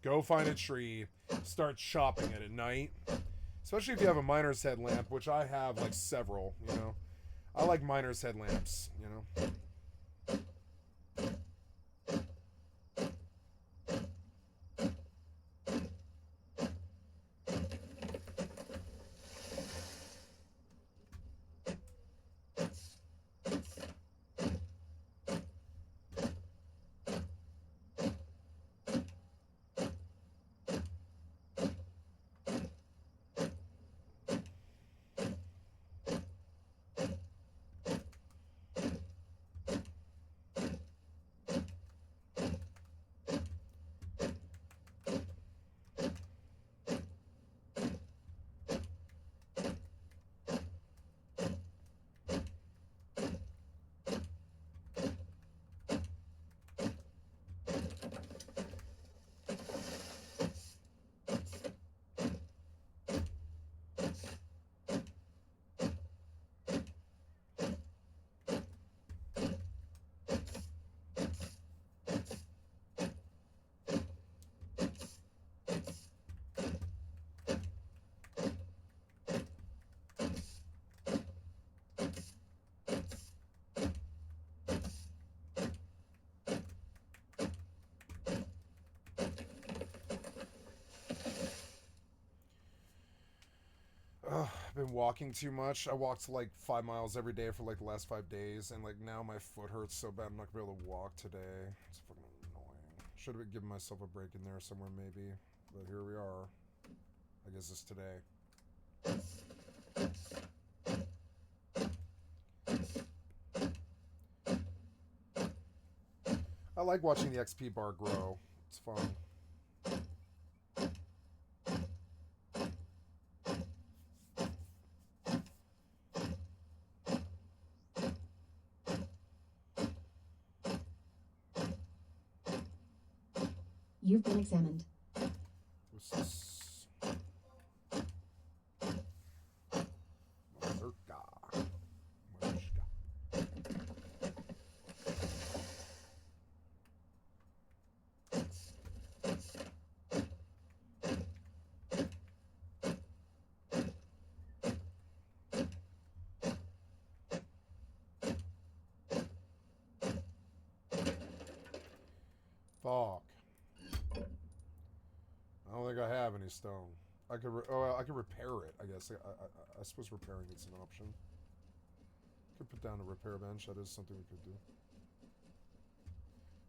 go find a tree, start chopping it at night. Especially if you have a miner's headlamp, which I have, like, several, you know. I like miner's headlamps, you know. I've been walking too much. I walked like 5 miles every day for like the last 5 days, and like now my foot hurts so bad I'm not gonna be able to walk today. It's fucking annoying. Should have given myself a break in there somewhere maybe, but here we are. I guess it's today. I like watching the XP bar grow. It's fun. You've been examined. What's this? Mazurka. Fuck. I don't think I have any stone. I could I could repair it, I guess. I suppose repairing it's an option. Could put down a repair bench. That is something we could do.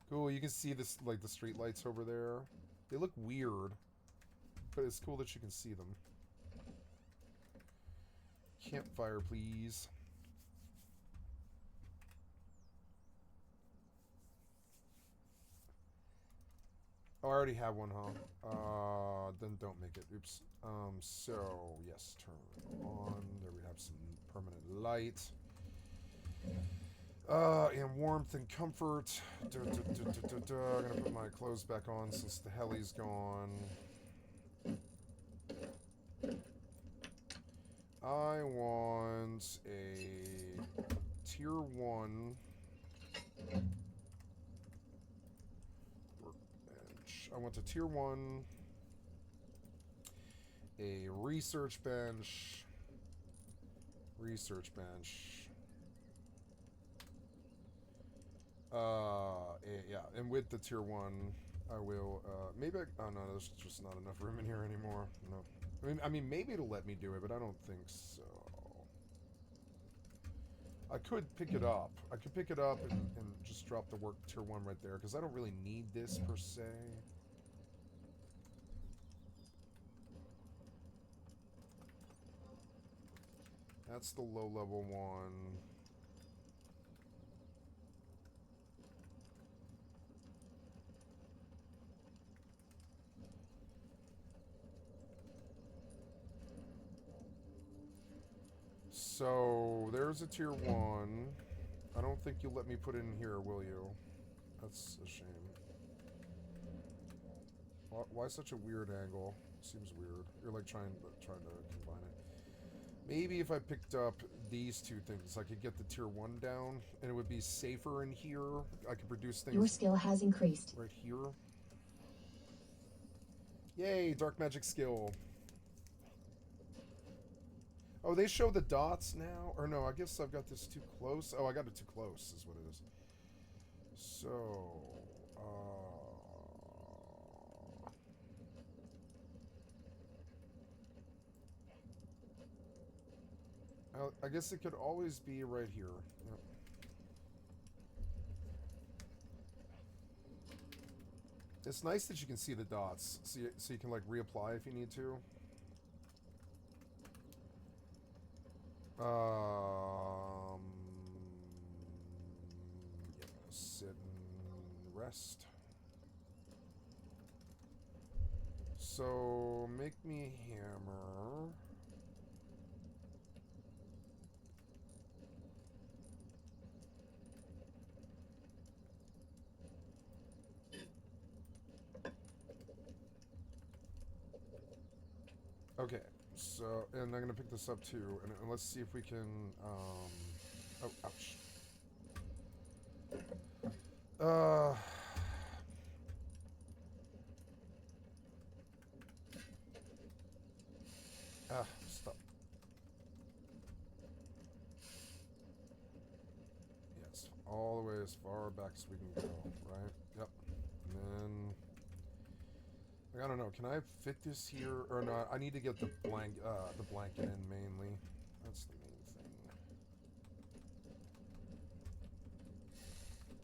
Cool, you can see this, like, the street lights over there. They look weird, but it's cool that you can see them. Campfire, please. Oh, I already have one, huh? Then don't make it. Oops. So, yes, turn on. There we have some permanent light. And warmth and comfort. I'm gonna put my clothes back on since the heli's gone. I want a tier 1 workbench. I want a tier 1, a research bench, yeah, and with the tier 1, I will, maybe oh no, there's just not enough room in here anymore. No. I mean, maybe it'll let me do it, but I don't think so. I could pick it up. I could pick it up and just drop the work tier 1 right there, because I don't really need this per se. That's the low level one. So, there's a tier 1. I don't think you'll let me put it in here, will you? That's a shame. Why such a weird angle? Seems weird. You're like trying to combine it. Maybe if I picked up these two things, I could get the tier 1 down, and it would be safer in here. I could produce things. Your skill has increased. Right here. Yay, dark magic skill. Oh, they show the dots now? Or no, I guess I've got this too close. Oh, I got it too close, is what it is. So, I guess it could always be right here. Yep. It's nice that you can see the dots, so you can, like, reapply if you need to. Yeah, sit and rest. So, make me a hammer. Okay, so, and I'm gonna pick this up too, and let's see if we can, oh, ouch. Stop. Yes, all the way as far back as we can go, right? Yep. And then, I don't know, can I fit this here? Or no, I need to get the blanket in mainly. That's the main thing.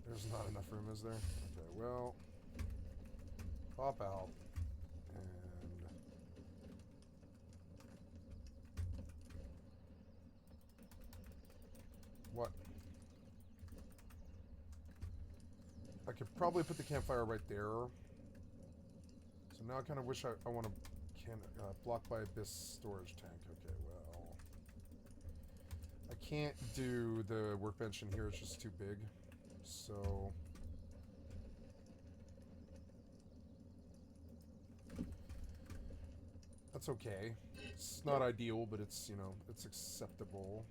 There's not enough room, is there? Okay, well, pop out. And what? I could probably put the campfire right there. So now I kind of wish I want to block by abyss storage tank. Okay, well, I can't do the workbench in here. It's just too big. So that's okay. It's not ideal, but it's, you know, it's acceptable.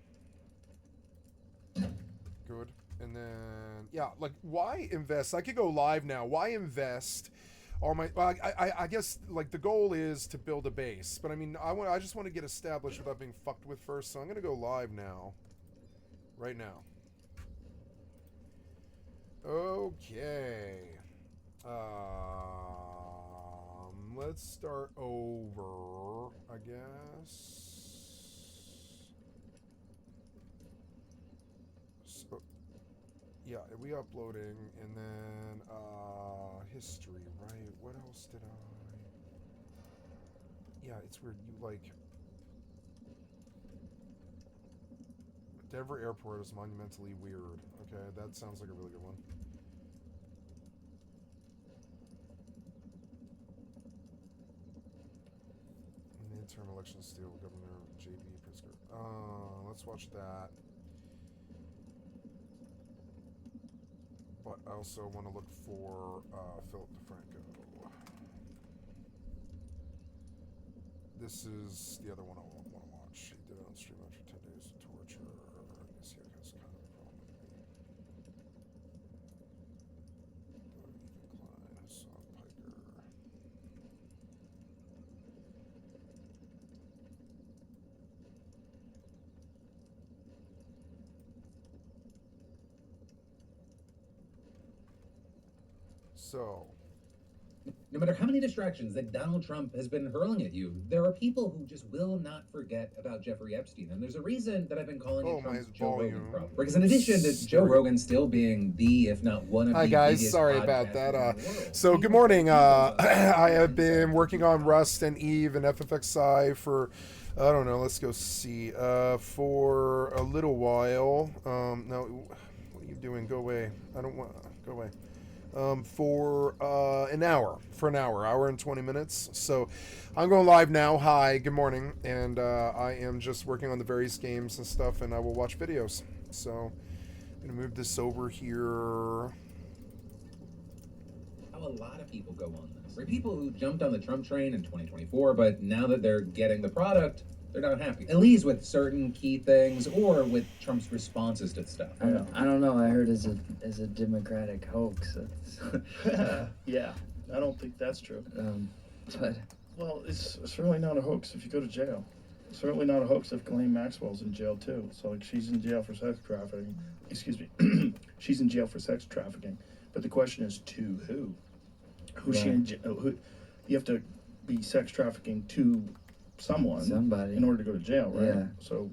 Good. And then, yeah, like, why invest? I could go live now. Why invest all my... Well, I guess, like, the goal is to build a base. But, I mean, I just want to get established without being fucked with first. So I'm going to go live now. Right now. Okay. Let's start over, I guess. So, yeah, we uploading, and then history, right? What else did I? Yeah, it's weird. You like Denver Airport is monumentally weird. Okay, that sounds like a really good one. Midterm election steal, Governor J.B. Pritzker. Let's watch that. But I also want to look for Philip DeFranco. This is the other one I want to watch. He did it on stream after 10 days of torture. This guy has kind of a problem with me. Ethan Klein, Hassan Piker. So, no matter how many distractions that Donald Trump has been hurling at you, there are people who just will not forget about Jeffrey Epstein. And there's a reason that I've been calling it Trump's Joe Rogan problem. Because in addition to Joe Rogan still being the, if not one of the biggest sorry about that. So good morning. I have been working on Rust and Eve and FFXI for, I don't know, let's go see, for a little while. No, what are you doing? Go away. I don't want, go away. For an hour, hour and 20 minutes. So I'm going live now. Hi, good morning. And I am just working on the various games and stuff, and I will watch videos. So I'm going to move this over here. How a lot of people go on this. Right? People who jumped on the Trump train in 2024, but now that they're getting the product, they're not happy. At least with certain key things or with Trump's responses to stuff. I don't know. I heard it's a Democratic hoax. Yeah, I don't think that's true. But Well, it's certainly not a hoax if you go to jail. It's certainly not a hoax if Ghislaine Maxwell's in jail too. So like she's in jail for sex trafficking. Excuse me, she's in jail for sex trafficking. But the question is to who? Who's she in? Who? You have to be sex trafficking to somebody in order to go to jail, right? Yeah. So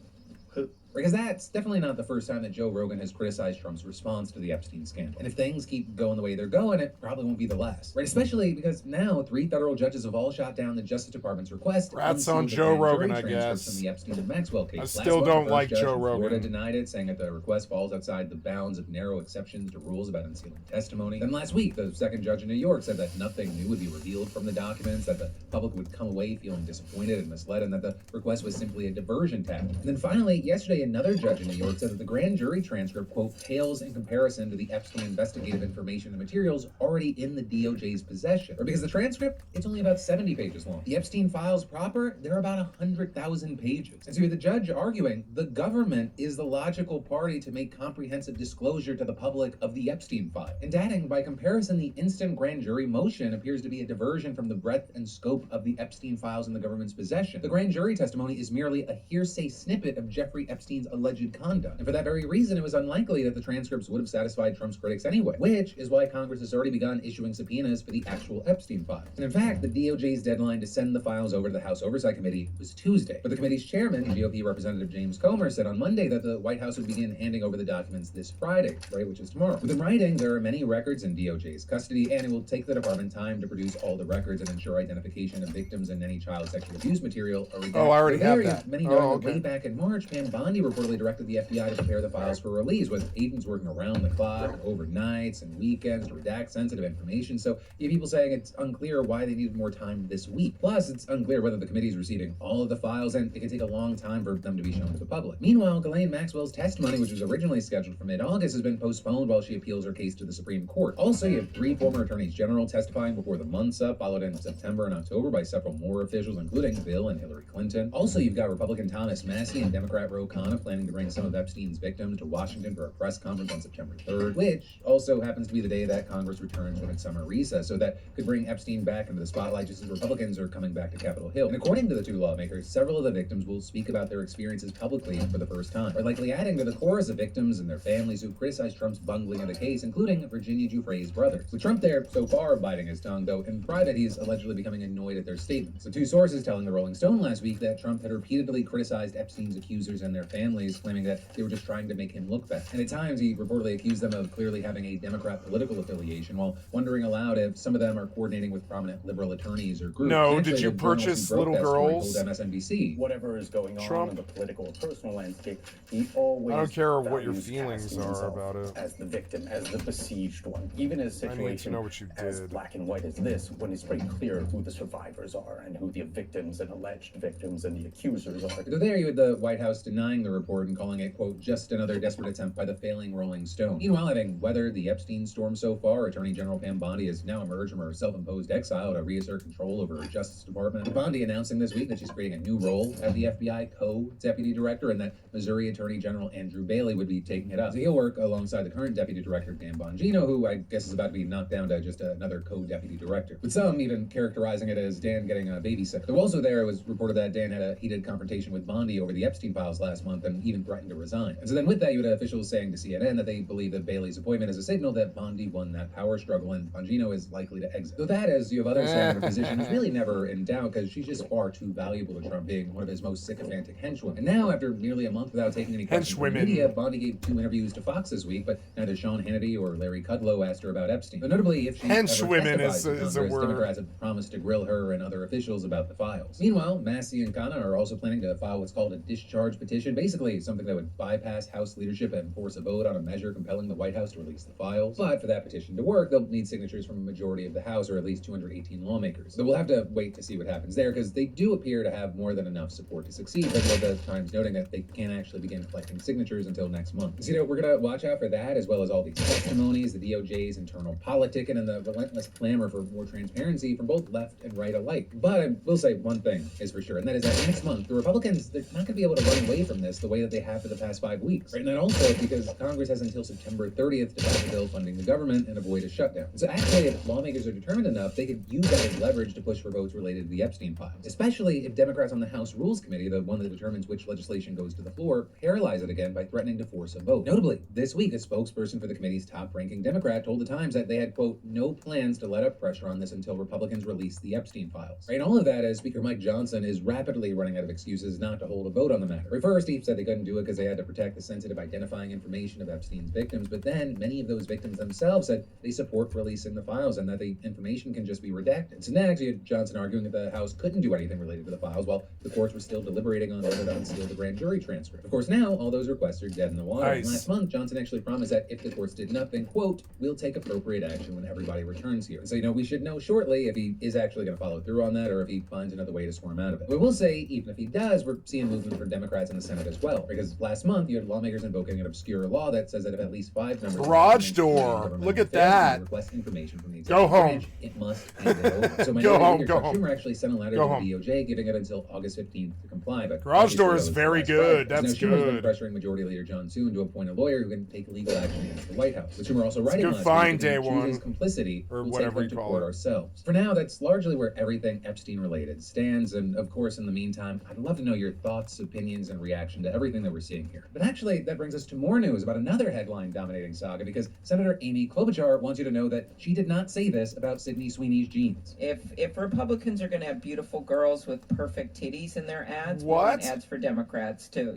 who? Because that's definitely not the first time that Joe Rogan has criticized Trump's response to the Epstein scandal. And if things keep going the way they're going, it probably won't be the last. Right? Especially because now 3 federal judges have all shot down the Justice Department's request. Rats on Joe Rogan, I guess. From the Epstein and Maxwell case. I still don't like Joe Rogan. Florida denied it, saying that the request falls outside the bounds of narrow exceptions to rules about unsealing testimony. Then last week, the second judge in New York said that nothing new would be revealed from the documents, that the public would come away feeling disappointed and misled, and that the request was simply a diversion tactic. And then finally, yesterday, another judge in New York said that the grand jury transcript, quote, pales in comparison to the Epstein investigative information and materials already in the DOJ's possession. Or because the transcript, it's only about 70 pages long. The Epstein files proper, they're about 100,000 pages. And so the judge arguing the government is the logical party to make comprehensive disclosure to the public of the Epstein file. And adding, by comparison, the instant grand jury motion appears to be a diversion from the breadth and scope of the Epstein files in the government's possession. The grand jury testimony is merely a hearsay snippet of Jeffrey Epstein's alleged conduct. And for that very reason, it was unlikely that the transcripts would have satisfied Trump's critics anyway, which is why Congress has already begun issuing subpoenas for the actual Epstein files. And in fact, the DOJ's deadline to send the files over to the House Oversight Committee was Tuesday. But the committee's chairman, GOP Representative James Comer, said on Monday that the White House would begin handing over the documents this Friday, right, which is tomorrow. Within writing, there are many records in DOJ's custody, and it will take the department time to produce all the records and ensure identification of victims and any child sexual abuse material are redacted. Oh, I already have that. Many know that way back in March, Pam Bondi reportedly directed the FBI to prepare the files for release, with agents working around the clock, overnights, and weekends to redact sensitive information. So you have people saying it's unclear why they needed more time this week. Plus, it's unclear whether the committee is receiving all of the files, and it can take a long time for them to be shown to the public. Meanwhile, Ghislaine Maxwell's testimony, which was originally scheduled for mid-August, has been postponed while she appeals her case to the Supreme Court. Also, you have 3 former attorneys general testifying before the month's up, followed in September and October by several more officials, including Bill and Hillary Clinton. Also, you've got Republican Thomas Massie and Democrat Ro Khanna planning to bring some of Epstein's victims to Washington for a press conference on September 3rd, which also happens to be the day that Congress returns from its summer recess, so that could bring Epstein back into the spotlight just as Republicans are coming back to Capitol Hill. And according to the 2 lawmakers, several of the victims will speak about their experiences publicly for the first time, or likely adding to the chorus of victims and their families who criticized Trump's bungling of the case, including Virginia Giuffre's brothers. With Trump there so far biting his tongue, though in private he's allegedly becoming annoyed at their statements. The 2 sources telling the Rolling Stone last week that Trump had repeatedly criticized Epstein's accusers and their families, claiming that they were just trying to make him look bad. And at times he reportedly accused them of clearly having a Democrat political affiliation, while wondering aloud if some of them are coordinating with prominent liberal attorneys or groups. No, Actually, did you the journalist purchase who broke little that story girls? told MSNBC. Whatever is going on Trump? in the political or personal landscape, he always I don't care what your values feelings casting are himself about it. as the victim, as the besieged one. Even in a I need to situation know what you as did. black and white as this, when it's pretty clear who the survivors are and who the victims and alleged victims and the accusers are. So there you had the White House denying the report and calling it, quote, just another desperate attempt by the failing Rolling Stone. Meanwhile, having weathered the Epstein storm so far, Attorney General Pam Bondi has now emerged from her self-imposed exile to reassert control over her Justice Department. Bondi announcing this week that she's creating a new role as the FBI co-deputy director, and that Missouri Attorney General Andrew Bailey would be taking it up. So he'll work alongside the current deputy director Dan Bongino, who I guess is about to be knocked down to just another co-deputy director. With some even characterizing it as Dan getting a babysitter. Though also there, it was reported that Dan had a heated confrontation with Bondi over the Epstein files last month and even threatened to resign. And so then with that, you had officials saying to CNN that they believe that Bailey's appointment is a signal that Bondi won that power struggle and Bongino is likely to exit. So that is, you have others saying her position is really never in doubt because she's just far too valuable to Trump, being one of his most sycophantic henchwomen. And now, after nearly a month without taking any questions from the Henchwomen. media, Bondi gave 2 interviews to Fox this week, but neither Sean Hannity or Larry Kudlow asked her about Epstein. But notably, if she Henchwomen ever is testifies in a Congress, word. Democrats have promised to grill her and other officials about the files. Meanwhile, Massie and Khanna are also planning to file what's called a discharge petition, basically something that would bypass House leadership and force a vote on a measure compelling the White House to release the files. But for that petition to work, they'll need signatures from a majority of the House, or at least 218 lawmakers. So we'll have to wait to see what happens there, because they do appear to have more than enough support to succeed, but the Times noting that they can't actually begin collecting signatures until next month. So, we're going to watch out for that, as well as all these testimonies, the DOJ's internal politicking, and the relentless clamor for more transparency from both left and right alike. But I will say one thing is for sure, and that is that next month, the Republicans, they're not going to be able to run away from this the way that they have for the past 5 weeks. Right? And that also because Congress has until September 30th to pass a bill funding the government and avoid a shutdown. So actually, if lawmakers are determined enough, they could use that as leverage to push for votes related to the Epstein files. Especially if Democrats on the House Rules Committee, the one that determines which legislation goes to the floor, paralyze it again by threatening to force a vote. Notably, this week, a spokesperson for the committee's top-ranking Democrat told the Times that they had, quote, no plans to let up pressure on this until Republicans release the Epstein files. Right, and all of that as Speaker Mike Johnson is rapidly running out of excuses not to hold a vote on the matter. At first, he said they couldn't do it because they had to protect the sensitive identifying information of Epstein's victims, but then many of those victims themselves said they support releasing the files and that the information can just be redacted. So next, you had Johnson arguing that the House couldn't do anything related to the files while the courts were still deliberating on whether to unseal the grand jury transcript. Of course, now all those requests are dead in the water. Nice. And last month, Johnson actually promised that if the courts did nothing, quote, we'll take appropriate action when everybody returns here. So, we should know shortly if he is actually going to follow through on that or if he finds another way to squirm out of it. But we'll say, even if he does, we're seeing movement from Democrats in the Senate as well. Because last month, you had lawmakers invoking an obscure law that says that if at least 5 members Garage of the door. government Look at fails to that. request information from the Go executive home. branch, it must hand it over. So Go home, Leader go Chuck home. Schumer actually sent a letter Go to home. the DOJ giving it until August 15th to comply. But Garage door obviously is that was very last good. Friday. That's Now, Schumer's been good. pressuring Majority Leader John Thune to appoint a lawyer who can take legal action against the White House. With Schumer also writing good last find, week, day if he chooses one. complicity, Or we'll whatever take them you to call court it. ourselves. For now, that's largely where everything Epstein related stands. And of course, in the meantime, I'd love to know your thoughts, opinions, and reaction to everything that we're seeing here. But actually, that brings us to more news about another headline-dominating saga, because Senator Amy Klobuchar wants you to know that she did not say this about Sydney Sweeney's jeans. If Republicans are going to have beautiful girls with perfect titties in their ads, we What? want ads for Democrats too,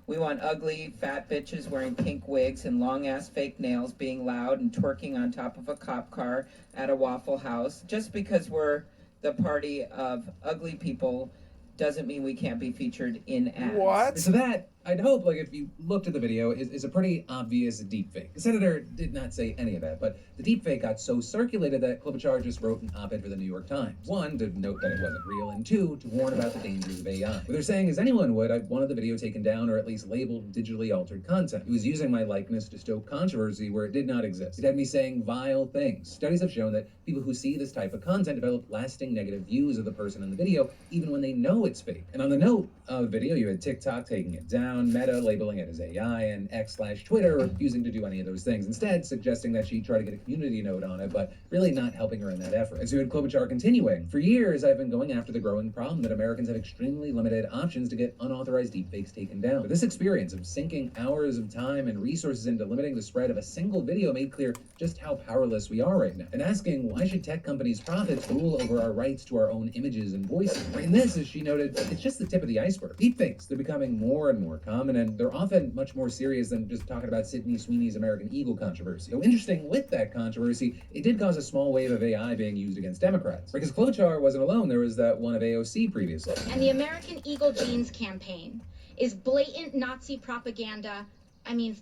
We want ugly, fat bitches wearing pink wigs and long-ass fake nails being loud and twerking on top of a cop car at a Waffle House. Just because we're the party of ugly people doesn't mean we can't be featured in ads. What? So that I'd hope, like, if you looked at the video, is a pretty obvious deepfake. The senator did not say any of that, but the deepfake got so circulated that Klobuchar just wrote an op-ed for the New York Times. One, to note that it wasn't real, and two, to warn about the dangers of AI. What they're saying is anyone would, I wanted the video taken down or at least labeled digitally altered content. It was using my likeness to stoke controversy where it did not exist. It had me saying vile things. Studies have shown that people who see this type of content develop lasting negative views of the person in the video, even when they know it's fake. And on the note of the video, you had TikTok taking it down, Meta labeling it as AI, and X/Twitter refusing to do any of those things, instead suggesting that she try to get a community note on it, but really not helping her in that effort. And so you had Klobuchar continuing. For years, I've been going after the growing problem that Americans have extremely limited options to get unauthorized deepfakes taken down. But this experience of sinking hours of time and resources into limiting the spread of a single video made clear just how powerless we are right now. And asking, why should tech companies' profits rule over our rights to our own images and voices? And this, as she noted, it's just the tip of the iceberg. Deepfakes, they're becoming more and more common, and they're often much more serious than just talking about Sydney Sweeney's American Eagle controversy. Though interesting, with that controversy, it did cause a small wave of AI being used against Democrats. Because Klobuchar wasn't alone, there was that one of AOC previously. And the American Eagle Jeans campaign is blatant Nazi propaganda. I mean,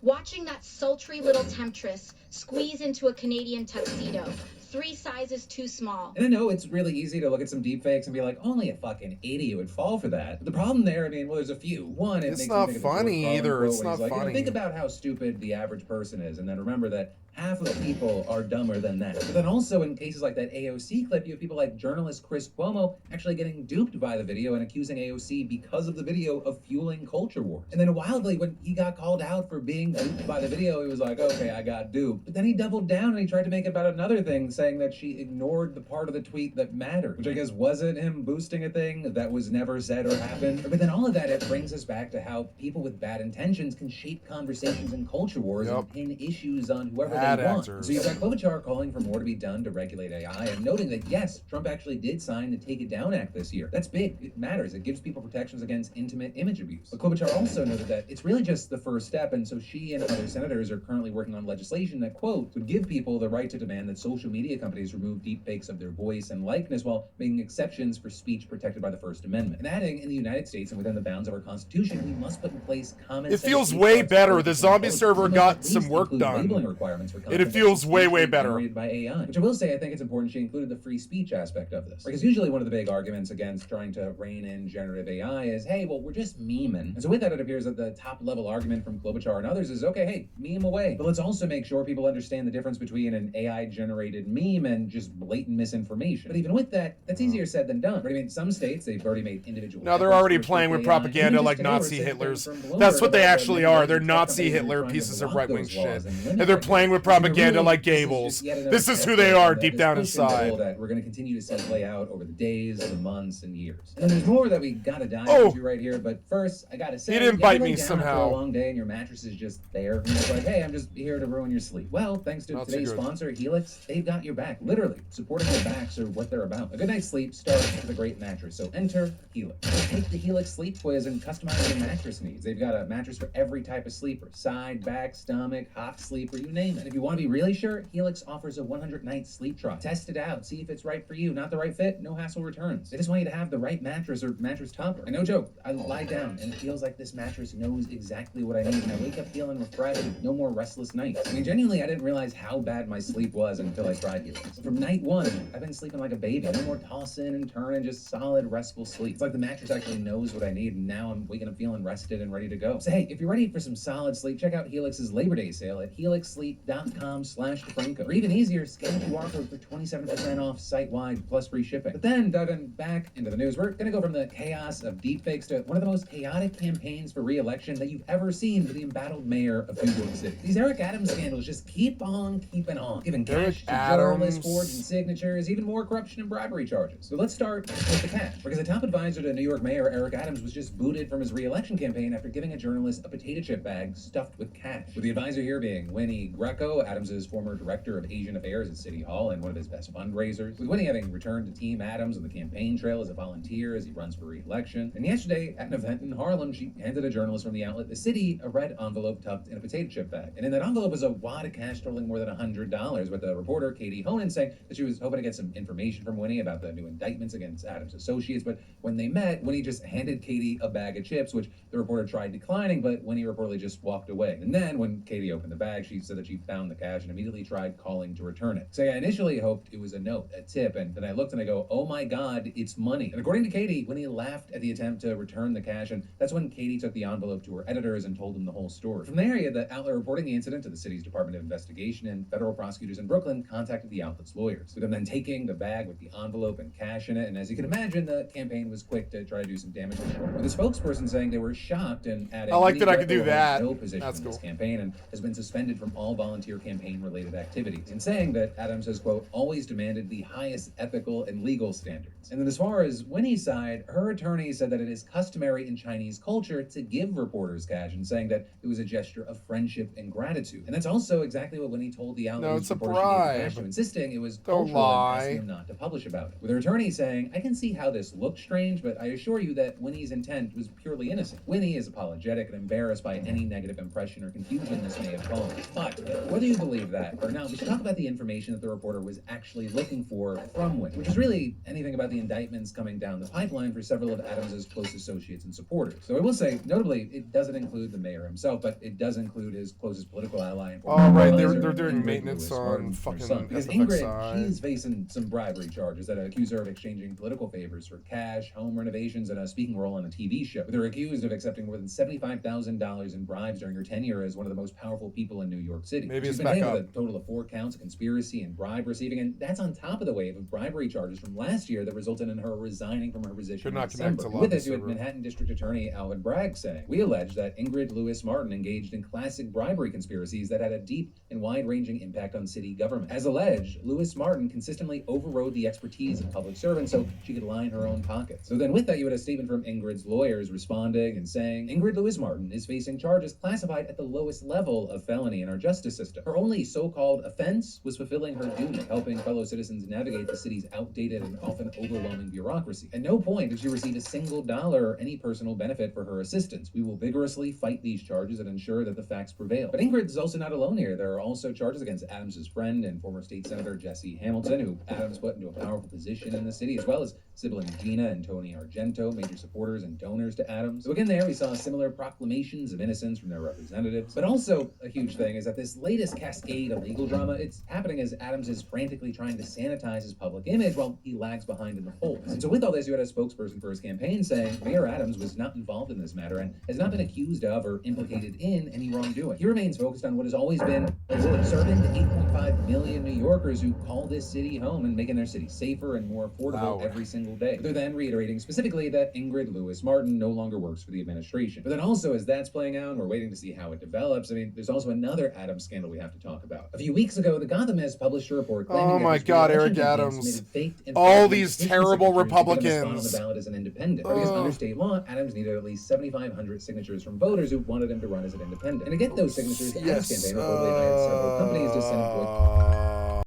watching that sultry little temptress squeeze into a Canadian tuxedo, 3 sizes too small. And I know it's really easy to look at some deepfakes and be like, only a fucking idiot would fall for that. But the problem there, I mean, well, there's a few. One, It's makes not me think funny of the either. quote It's when not he's like, funny. think about how stupid the average person is, and then remember that half of people are dumber than that. But then also in cases like that AOC clip, you have people like journalist Chris Cuomo actually getting duped by the video and accusing AOC because of the video of fueling culture wars. And then wildly, when he got called out for being duped by the video, he was like, okay, I got duped. But then he doubled down and he tried to make it about another thing, saying that she ignored the part of the tweet that mattered, which I guess wasn't him boosting a thing that was never said or happened. But then all of that, it brings us back to how people with bad intentions can shape conversations in culture wars and pin issues on whoever they want. Actors. So you've got Klobuchar calling for more to be done to regulate AI and noting that yes, Trump actually did sign the Take It Down Act this year. That's big. It matters. It gives people protections against intimate image abuse. But Klobuchar also noted that it's really just the first step, and so she and other senators are currently working on legislation that, quote, would give people the right to demand that social media companies remove deepfakes of their voice and likeness while making exceptions for speech protected by the First Amendment. And adding, in the United States and within the bounds of our Constitution, we must put in place common It sense feels safeguards way better. for The people zombie to server vote, got at some least work include done. labeling requirements for It content feels way, way that's better. generated by AI. Which I will say, I think it's important she included the free speech aspect of this. Because usually one of the big arguments against trying to rein in generative AI is, hey, well, we're just memeing. And so with that, it appears that the top level argument from Klobuchar and others is, okay, hey, meme away. But let's also make sure people understand the difference between an AI generated meme and just blatant misinformation. But even with that, that's easier said than done. But I mean, some states, they've already made individual. No, they're already playing with propaganda like Nazi Hitlers. That's what they actually are. They're Nazi Hitler pieces of right-wing shit. And they're playing with propaganda like Gables. This is who they are deep down inside. That we're going to continue to see play out over the days, the months, and years. And then there's more that we gotta dive into right here. But first, I gotta say, he didn't bite me after somehow. a long day and your mattress is just there, and it's like, hey, I'm just here to ruin your sleep. Well, thanks to Not too today's good. sponsor, Helix, they've got your back. Literally, supporting their backs are what they're about. A good night's sleep starts with a great mattress. So enter Helix. Take the Helix sleep quiz and customize your mattress needs. They've got a mattress for every type of sleeper: side, back, stomach, hot sleeper, you name it. And if you want to be really sure, Helix offers a 100-night sleep trial. Test it out, see if it's right for you. Not the right fit, no hassle returns. They just want you to have the right mattress or mattress topper. And no joke, I lie down and it feels like this mattress knows exactly what I need, and I wake up feeling refreshed. No more restless nights. I mean, genuinely, I didn't realize how bad my sleep was until I tried Helix. From night one, I've been sleeping like a baby. No more tossing and turning, just solid, restful sleep. It's like the mattress actually knows what I need, and now I'm waking up feeling rested and ready to go. So hey, if you're ready for some solid sleep, check out Helix's Labor Day sale at helixsleep.com/DeFranco. Or even easier, scan the QR code for 27% off site-wide plus free shipping. But then, diving back into the news, we're gonna go from the chaos of deepfakes to one of the most chaotic campaigns for re-election that you've ever seen for the embattled mayor of New York City. These Eric Adams scandals just keep on keeping on, giving cash to journalists, forging signatures, even more corruption and bribery charges. So let's start with the cash, because the top advisor to New York Mayor Eric Adams was just booted from his re-election campaign after giving a journalist a potato chip bag stuffed with cash. With the advisor here being Winnie Greco, ago, Adams' former director of Asian Affairs at City Hall and one of his best fundraisers, with Winnie having returned to Team Adams on the campaign trail as a volunteer as he runs for re-election. And yesterday, at an event in Harlem, she handed a journalist from the outlet The City a red envelope tucked in a potato chip bag. And in that envelope was a wad of cash totaling more than $100, with the reporter Katie Honan saying that she was hoping to get some information from Winnie about the new indictments against Adams' associates. But when they met, Winnie just handed Katie a bag of chips, which the reporter tried declining, but Winnie reportedly just walked away. And then when Katie opened the bag, she said that she found the cash and immediately tried calling to return it. So I initially hoped it was a note, a tip, and then I looked and I go, oh my God, it's money. And according to Katie, Winnie laughed at the attempt to return the cash, and that's when Katie took the envelope to her editors and told them the whole story. From there, the outlet reporting the incident to the city's Department of Investigation, and federal prosecutors in Brooklyn contacted the outlet's lawyers, with them then taking the bag with the envelope and cash in it. And as you can imagine, the campaign was quick to try to do some damage control, with the spokesperson saying they were shocked and adding, I like that I Winnie could do Greco has that. no position That's in this cool. campaign and has been suspended from all volunteer campaign-related activities, and saying that Adams has, quote, always demanded the highest ethical and legal standards. And then as far as Winnie's side, her attorney said that it is customary in Chinese culture to give reporters cash, and saying that it was a gesture of friendship and gratitude. And that's also exactly what Winnie told the outlet. No, it's a reporter she gave the cash bribe. to, insisting it was Don't cultural and lie. asking them not to publish about it. With her attorney saying, I can see how this looks strange, but I assure you that Winnie's intent was purely innocent. Winnie is apologetic and embarrassed by any negative impression or confusion this may have caused. But whether you believe that or not, we should talk about the information that the reporter was actually looking for from Winnie, which is really anything about the indictments coming down the pipeline for several of Adams' close associates and supporters. So I will say, notably, it doesn't include the mayor himself, but it does include his closest political ally and former Oh, right, advisor, they're doing Ingrid maintenance Lewis on Martin, her fucking son. Because SFXI. Ingrid, she's facing some bribery charges that accuse her of exchanging political favors for cash, home renovations, and a speaking role on a TV show. They're accused of accepting more than $75,000 in bribes during her tenure as one of the most powerful people in New York City. Maybe She's it's been back hit up. with a total of 4 counts of conspiracy and bribe receiving, and that's on top of the wave of bribery charges from last year that resulted in her resigning from her position Could in not connect December. to With lobby this, you had server. Manhattan District Attorney Alvin Bragg saying, we allege that Ingrid Lewis Martin engaged in classic bribery conspiracies that had a deep and wide-ranging impact on city government. As alleged, Lewis Martin consistently overrode the expertise of public servants so she could line her own pockets. So then with that, you had a statement from Ingrid's lawyers responding and saying, Ingrid Lewis Martin is facing charges classified at the lowest level of felony in our justice system. Her only so-called offense was fulfilling her duty, helping fellow citizens navigate the city's outdated and often overwhelming bureaucracy. At no point did she receive a single dollar or any personal benefit for her assistance. We will vigorously fight these charges and ensure that the facts prevail. But Ingrid is also not alone here. There are also charges against Adams' friend and former state senator Jesse Hamilton, who Adams put into a powerful position in the city, as well as siblings Gina and Tony Argento, major supporters and donors to Adams. So again, there we saw similar proclamations of innocence from their representatives. But also a huge thing is that this latest cascade of legal drama, it's happening as Adams is frantically trying to sanitize his public image while he lags behind in the polls. And so with all this, you had a spokesperson for his campaign saying Mayor Adams was not involved in this matter and has not been accused of or implicated in any wrongdoing. He remains focused on what has always been serving the 8.5 million New Yorkers who call this city home and making their city safer and more affordable Wow. every single day. They're then reiterating specifically that Ingrid Lewis Martin no longer works for the administration. But then also, as that's playing out, and we're waiting to see how it develops, I mean, there's also another Adams scandal we have to talk about. A few weeks ago, the Gothamist published a report claiming Oh that my his God, re-election Eric campaign Adams. submitted faked and All fraudulent these petition terrible signatures to get him a spot on Republicans. the ballot as an independent. Because under state law, Adams needed at least 7,500 signatures from voters who wanted him to run as an independent. And to get those signatures, the Adams Yes. campaign reportedly hired several companies to send him to a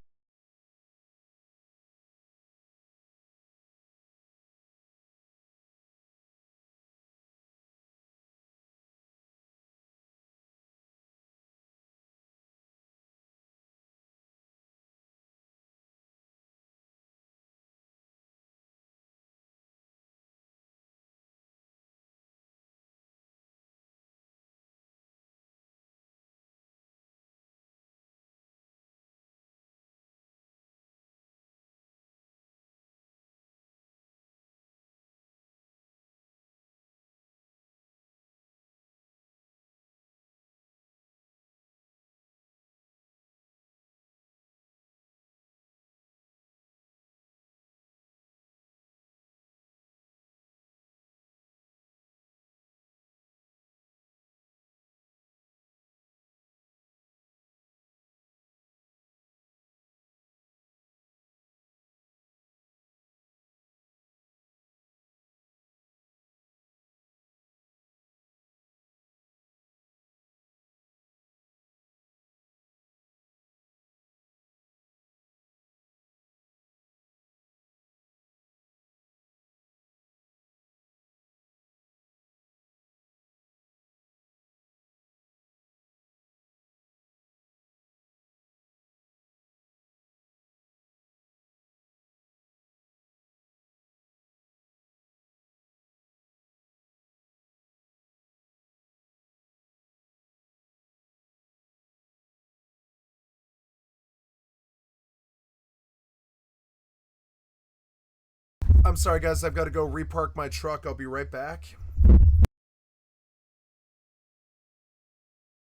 I'm sorry, guys. I've got to go repark my truck. I'll be right back.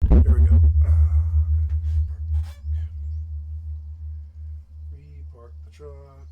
Here we go. Repark the truck.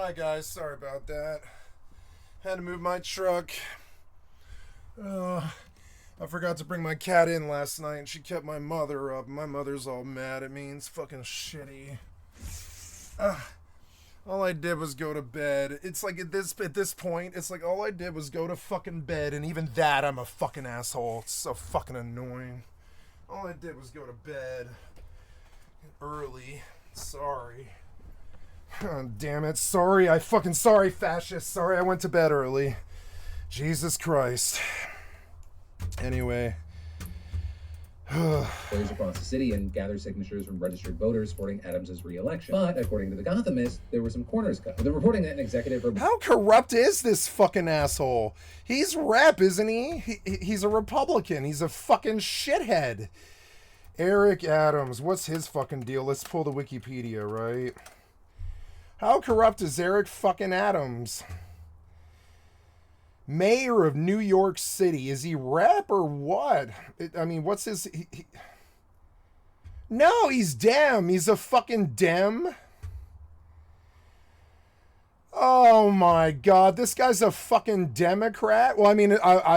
Alright guys, sorry about that. Had to move my truck. I forgot to bring my cat in last night and she kept my mother up. My mother's all mad at me and it's fucking shitty. All I did was go to bed. It's like at this point, it's like all I did was go to fucking bed, and even that I'm a fucking asshole. It's so fucking annoying. All I did was go to bed early. Sorry. Oh, damn it. Sorry, sorry, fascist. Sorry I went to bed early. Jesus Christ. Anyway. Lawyers across the city and gather signatures from registered voters supporting Adams' re-election. But according to the Gothamist, there were some corners cut. They're reporting that an executive... How corrupt is this fucking asshole? He's rep, isn't he? He's a Republican. He's a fucking shithead. Eric Adams. What's his fucking deal? Let's pull the Wikipedia, right? How corrupt is Eric fucking Adams? Mayor of New York City. Is he rep or what? I mean, what's his... No, he's Dem. He's a fucking Dem. Oh my God, this guy's a fucking Democrat. Well, I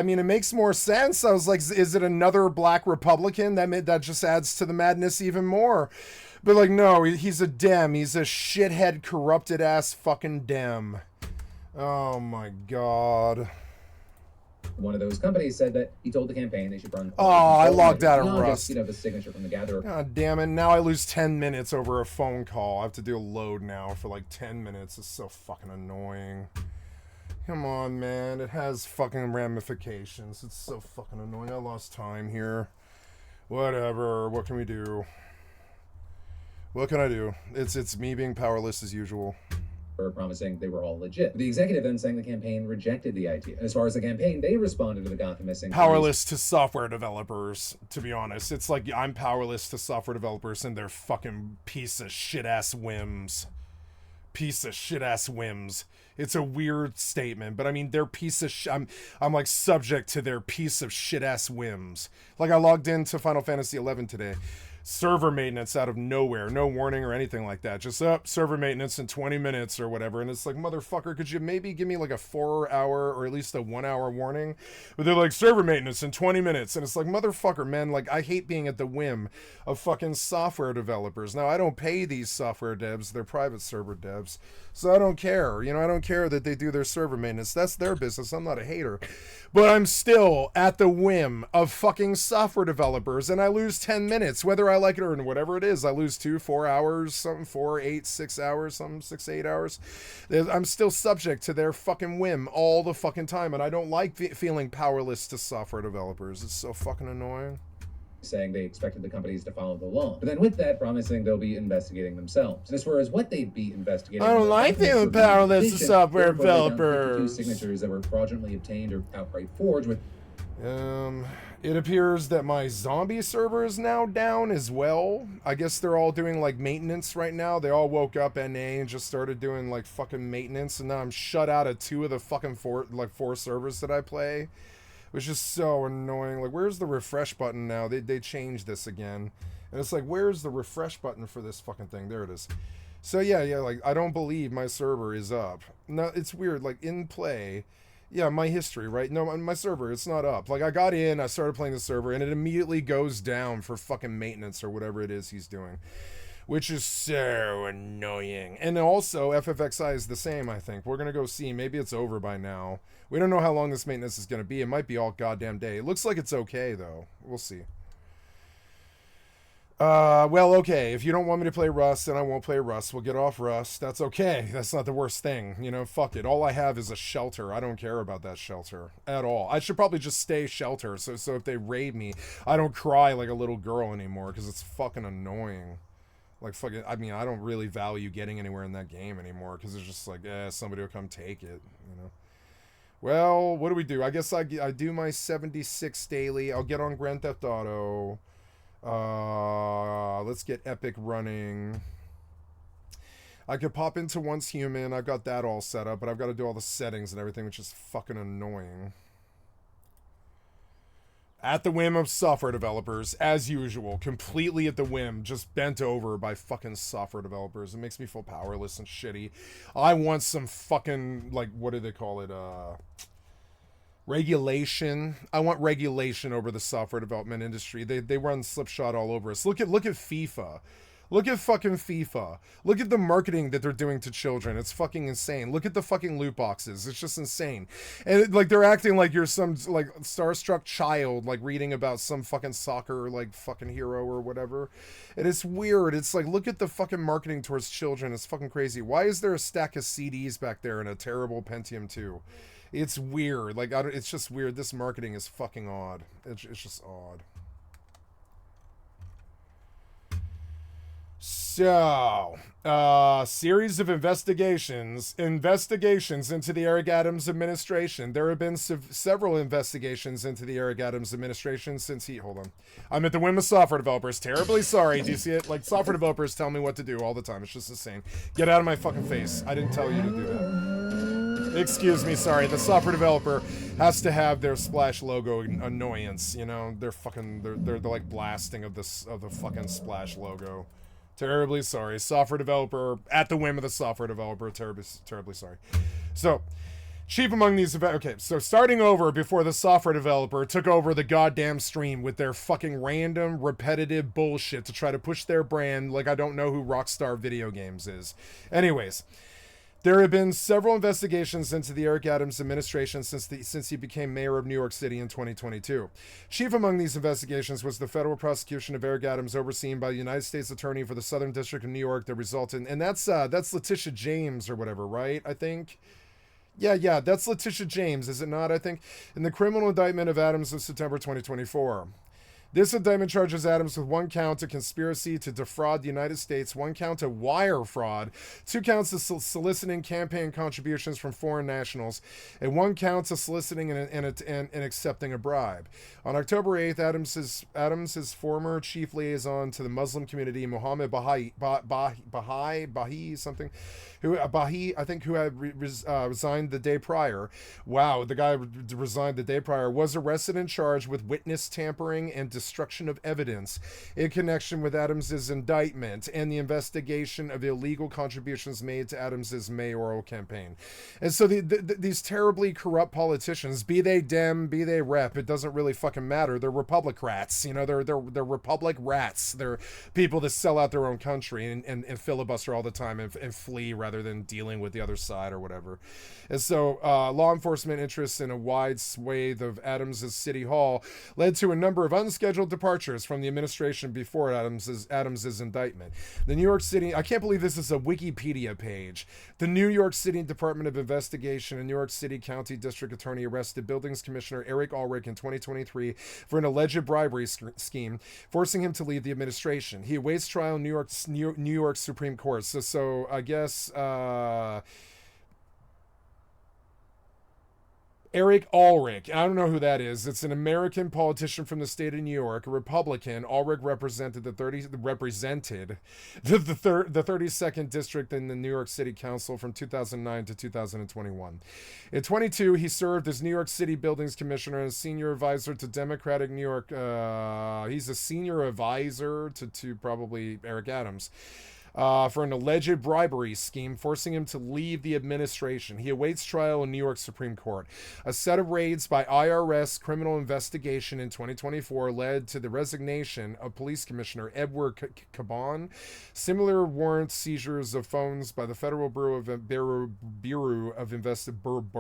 mean, it makes more sense. I was like, is it another black Republican? That just adds to the madness even more. But like, no, he's a Dem. He's a shithead, corrupted ass fucking Dem. Oh my God. One of those companies said that he told the campaign they should run... Oh, I logged out of Rust. Just, the signature from the gatherer. God damn it. Now I lose 10 minutes over a phone call. I have to do a load now for like 10 minutes. It's so fucking annoying. Come on, man. It has fucking ramifications. It's so fucking annoying. I lost time here. Whatever. What can we do? What can I do? It's me being powerless as usual. Promising they were all legit. The executive then saying the campaign rejected the idea. As far as the campaign, they responded to the Gothamist saying... Powerless to software developers, to be honest. It's like I'm powerless to software developers and their fucking piece of shit-ass whims. Piece of shit-ass whims. It's a weird statement, but I mean, their piece of I'm like subject to their piece of shit-ass whims. Like I logged into Final Fantasy XI today. Server maintenance out of nowhere, no warning or anything like that. Just server maintenance in 20 minutes or whatever. And it's like, motherfucker, could you maybe give me like a 4-hour or at least a 1-hour warning? But they're like, server maintenance in 20 minutes. And it's like, motherfucker, man, like I hate being at the whim of fucking software developers. Now, I don't pay these software devs. They're private server devs. So I don't care. You know, I don't care that they do their server maintenance. That's their business. I'm not a hater. But I'm still at the whim of fucking software developers. And I lose 10 minutes, whether I like it or whatever it is. I lose 2-4 hours, something 4, 8, 6 hours, something 6, 8 hours. I'm still subject to their fucking whim all the fucking time. And I don't like feeling powerless to software developers. It's so fucking annoying. Saying they expected the companies to follow the law. But then with that, promising they'll be investigating themselves. And as far as what they'd be investigating... I don't like feeling powerless to software developers. 52 signatures that were fraudulently obtained or outright forged with... It appears that my zombie server is now down as well. I guess they're all doing like maintenance right now. They all woke up NA and just started doing like fucking maintenance. And now I'm shut out of 2 of the fucking 4 servers that I play. Which is so annoying. Like, where's the refresh button now? They changed this again. And it's like, where's the refresh button for this fucking thing? There it is. So yeah, like, I don't believe my server is up. No, it's weird. Like, in play, yeah, my history, right? No, my server, it's not up. Like, I got in, I started playing the server, and it immediately goes down for fucking maintenance or whatever it is he's doing. Which is so annoying. And also, FFXI is the same, I think. We're going to go see. Maybe it's over by now. We don't know how long this maintenance is going to be. It might be all goddamn day. It looks like it's okay, though. We'll see. Well, okay. If you don't want me to play Rust, then I won't play Rust. We'll get off Rust. That's okay. That's not the worst thing. You know, fuck it. All I have is a shelter. I don't care about that shelter at all. I should probably just stay shelter. So if they raid me, I don't cry like a little girl anymore because it's fucking annoying. Like, fucking, I mean, I don't really value getting anywhere in that game anymore because it's just like, somebody will come take it, you know. Well, what do we do? I guess I do my 76 daily. I'll get on Grand Theft Auto. Let's get Epic running. I could pop into Once Human. I've got that all set up, but I've got to do all the settings and everything, which is fucking annoying. At the whim of software developers, as usual, completely at the whim, just bent over by fucking software developers. It makes me feel powerless and shitty. I want some fucking, like, what do they call it, regulation. I want regulation over the software development industry. They run slipshod all over us. Look at FIFA. Look at fucking FIFA. Look at the marketing that they're doing to children. It's fucking insane. Look at the fucking loot boxes. It's just insane. And like they're acting like you're some like starstruck child like reading about some fucking soccer like fucking hero or whatever. And it's weird. It's like look at the fucking marketing towards children. It's fucking crazy. Why is there a stack of CDs back there and a terrible Pentium 2? It's weird. Like it's just weird. This marketing is fucking odd. It's just odd. So, series of investigations into the Eric Adams administration. There have been several investigations into the Eric Adams administration since hold on. I'm at the whim of software developers. Terribly sorry. Do you see it? Like, software developers tell me what to do all the time. It's just insane. Get out of my fucking face. I didn't tell you to do that. Excuse me, sorry. The software developer has to have their Splash logo annoyance, you know? They're like blasting of the fucking Splash logo. Terribly sorry. Software developer, at the whim of the software developer, terribly sorry. So, chief among these okay, so starting over before the software developer took over the goddamn stream with their fucking random, repetitive bullshit to try to push their brand like I don't know who Rockstar Video Games is. Anyways, there have been several investigations into the Eric Adams administration since he became mayor of New York City in 2022. Chief among these investigations was the federal prosecution of Eric Adams overseen by the United States Attorney for the Southern District of New York that resulted in, and that's Letitia James or whatever, right? I think. Yeah, that's Letitia James, is it not? I think in the criminal indictment of Adams of September 2024. This indictment charges Adams with 1 count of conspiracy to defraud the United States, 1 count of wire fraud, 2 counts of soliciting campaign contributions from foreign nationals, and 1 count of soliciting and accepting a bribe. On October 8th, Adams's former chief liaison to the Muslim community, Mohammed Bahi something, who had resigned the day prior. Wow, the guy resigned the day prior, was arrested and charged with witness tampering and destruction of evidence in connection with Adams's indictment and the investigation of illegal contributions made to Adams's mayoral campaign. And so these terribly corrupt politicians, be they Dem, be they Rep, it doesn't really fucking matter. They're Republic rats, you know. They're Republic rats. They're people that sell out their own country and filibuster all the time and flee rather than dealing with the other side or whatever. And so law enforcement interests in a wide swathe of Adams's City Hall led to a number of unscheduled departures from the administration before Adams's indictment. The New York City, I can't believe this is a Wikipedia page. The New York City Department of Investigation and New York City County District Attorney arrested Buildings Commissioner Eric Allrich in 2023 for an alleged bribery scheme, forcing him to leave the administration. He awaits trial in New York Supreme Court. So I guess Eric Allrich. I don't know who that is. It's an American politician from the state of New York, a Republican. Allrich represented the 32nd district in the New York City Council from 2009 to 2021. In 22, he served as New York City Buildings Commissioner and senior advisor to Democratic New York. He's a senior advisor to probably Eric Adams. For an alleged bribery scheme, forcing him to leave the administration. He awaits trial in New York Supreme Court. A set of raids by IRS criminal investigation in 2024 led to the resignation of Police Commissioner Edward Caban. Similar warrant seizures of phones by the Federal Bureau of Investigation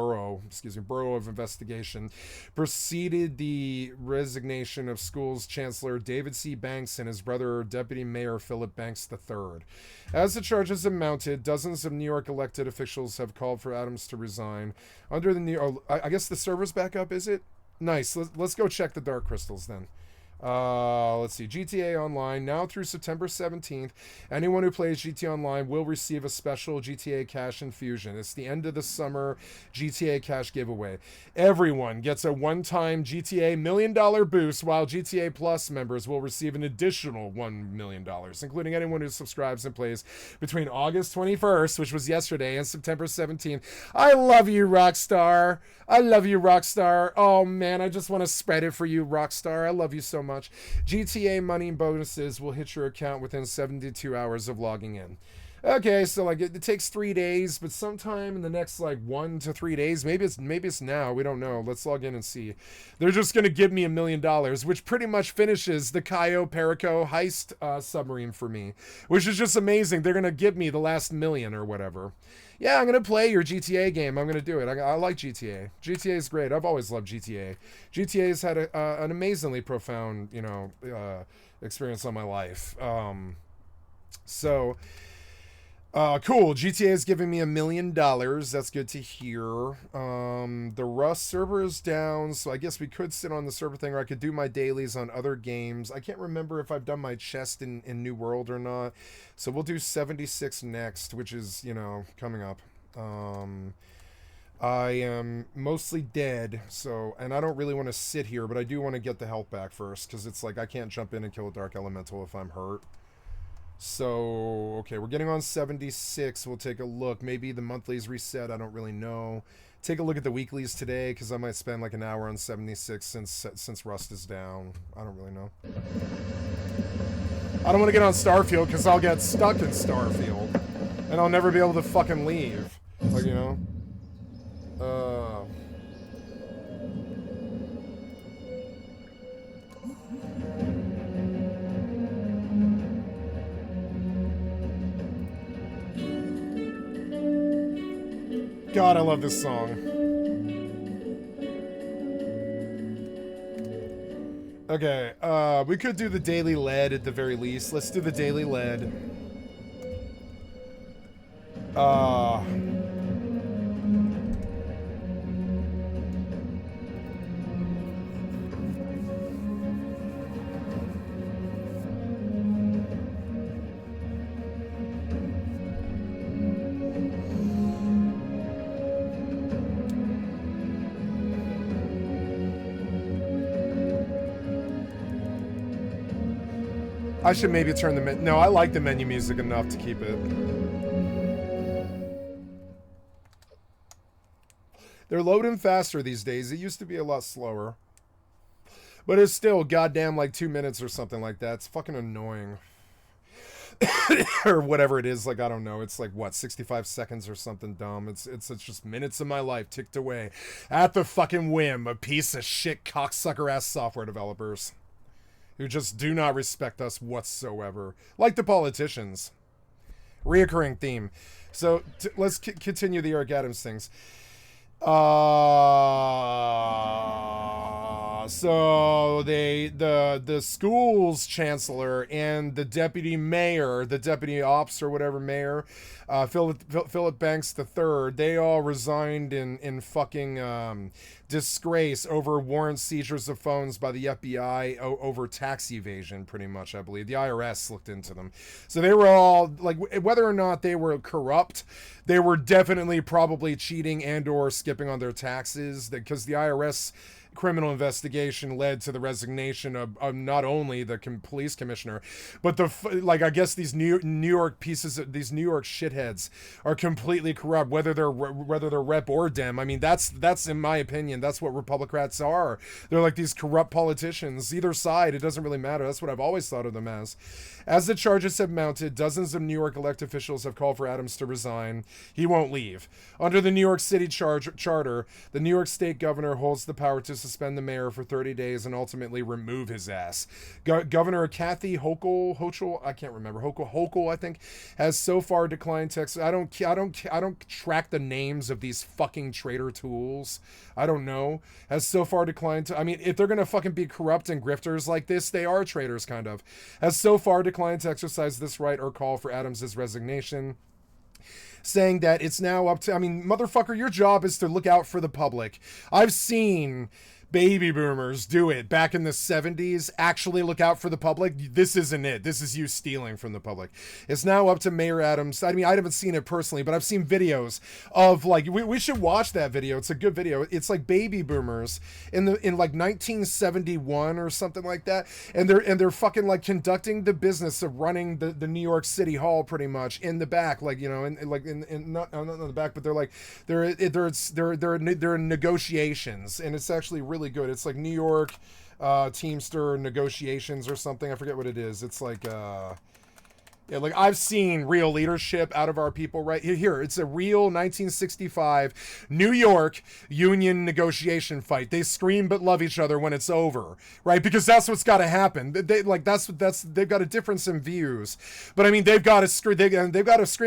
preceded the resignation of schools chancellor David C. Banks and his brother, Deputy Mayor Philip Banks III. As the charges have mounted, dozens of New York elected officials have called for Adams to resign. Under the I guess the server's back up, is it? Nice. Let's go check the dark crystals then. Let's see. GTA Online, now through September 17th, anyone who plays GTA Online will receive a special GTA Cash infusion. It's the end of the summer GTA Cash giveaway. Everyone gets a one-time GTA $1 million boost, while GTA Plus members will receive an additional $1 million, including anyone who subscribes and plays between August 21st, which was yesterday, and September 17th. I love you, Rockstar. I love you, Rockstar. Oh, man, I just want to spread it for you, Rockstar. I love you so much. GTA money and bonuses will hit your account within 72 hours of logging in. Okay, so like it takes 3 days, but sometime in the next like 1 to 3 days, maybe it's now, we don't know. Let's log in and see. They're just gonna give me $1 million, which pretty much finishes the Cayo Perico heist submarine for me, which is just amazing. They're gonna give me the last million or whatever. Yeah, I'm gonna play your GTA game. I'm gonna do it. I like GTA. GTA is great. I've always loved GTA. GTA's had an amazingly profound, experience on my life. Cool. GTA is giving me $1 million. That's good to hear. The Rust server is down, so I guess we could sit on the server thing, or I could do my dailies on other games. I can't remember if I've done my chest in New World or not. So we'll do 76 next, which is, coming up. I am mostly dead, and I don't really want to sit here, but I do want to get the health back first, because it's like I can't jump in and kill a Dark Elemental if I'm hurt. So, okay, we're getting on 76. We'll take a look. Maybe the monthlies reset. I don't really know. Take a look at the weeklies today, because I might spend like an hour on 76 since Rust is down. I don't really know. I don't want to get on Starfield, because I'll get stuck in Starfield. And I'll never be able to fucking leave. Like, God, I love this song. Okay, we could do the daily lead at the very least. Let's do the daily lead. I should maybe turn the menu. No, I like the menu music enough to keep it. They're loading faster these days. It used to be a lot slower. But it's still goddamn like 2 minutes or something like that. It's fucking annoying. Or whatever it is, like, I don't know. It's like, what, 65 seconds or something dumb. It's just minutes of my life ticked away at the fucking whim of piece of shit cocksucker-ass software developers who just do not respect us whatsoever. Like the politicians. Reoccurring theme. So, let's continue the Eric Adams things. So the school's chancellor and the deputy mayor, the deputy ops or whatever mayor, Philip Banks III, they all resigned in fucking disgrace over warrant seizures of phones by the FBI over tax evasion, pretty much, I believe. The IRS looked into them. So they were all, like, whether or not they were corrupt, they were definitely probably cheating and or skipping on their taxes, because the IRS criminal investigation led to the resignation of not only the police commissioner, but I guess these New York pieces of these New York shitheads are completely corrupt, whether they're rep or dem. I mean, that's in my opinion, that's what Republicrats are. They're like these corrupt politicians. Either side, it doesn't really matter. That's what I've always thought of them as. As the charges have mounted, dozens of New York elected officials have called for Adams to resign. He won't leave. Under the New York City charter, the New York State governor holds the power to suspend the mayor for 30 days and ultimately remove his ass. Governor Kathy Hochul, I can't remember, Hochul, I think, has so far declined to. I don't track the names of these fucking traitor tools. I don't know. Has so far declined to. I mean, if they're gonna fucking be corrupt and grifters like this, they are traitors, kind of. Has so far declined to exercise this right or call for Adams' resignation, saying that it's now up to, I mean, motherfucker, your job is to look out for the public. I've seen Baby boomers, do it. Back in the 70s, actually look out for the public. This isn't it. This is you stealing from the public. It's now up to Mayor Adams. I mean, I haven't seen it personally, but I've seen videos of like, we should watch that video. It's a good video. It's like baby boomers in like 1971 or something like that. And they're fucking like conducting the business of running the New York City Hall pretty much in the back, like, you know, in not in the back, but they're in negotiations, and it's actually really good. It's like New York Teamster negotiations or something. I forget what it is. It's like yeah, like I've seen real leadership out of our people right here. It's a real 1965 New York union negotiation fight. They scream but love each other when it's over, right? Because that's what's got to happen. They like that's they've got a difference in views, but I mean they've got to scream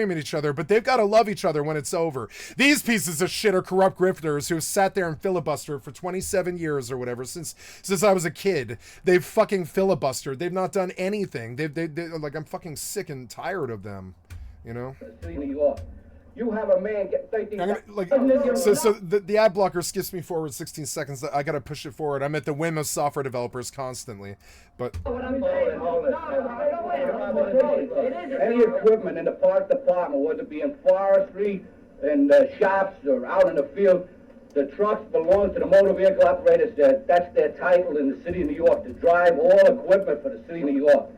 at each other, but they've got to love each other when it's over. These pieces of shit are corrupt grifters who have sat there and filibustered for 27 years or whatever since I was a kid. They've fucking filibustered. They've not done anything. They like I'm fucking sick and tired of them, you know. New York. You have a man get 13. So the ad blocker skips me forward 16 seconds. I gotta push it forward. I'm at the whim of software developers constantly, but any equipment in the park department, whether it be in forestry, in shops, or out in the field, the trucks belong to the motor vehicle operators. That's their title in the city of New York, to drive all equipment for the city of New York.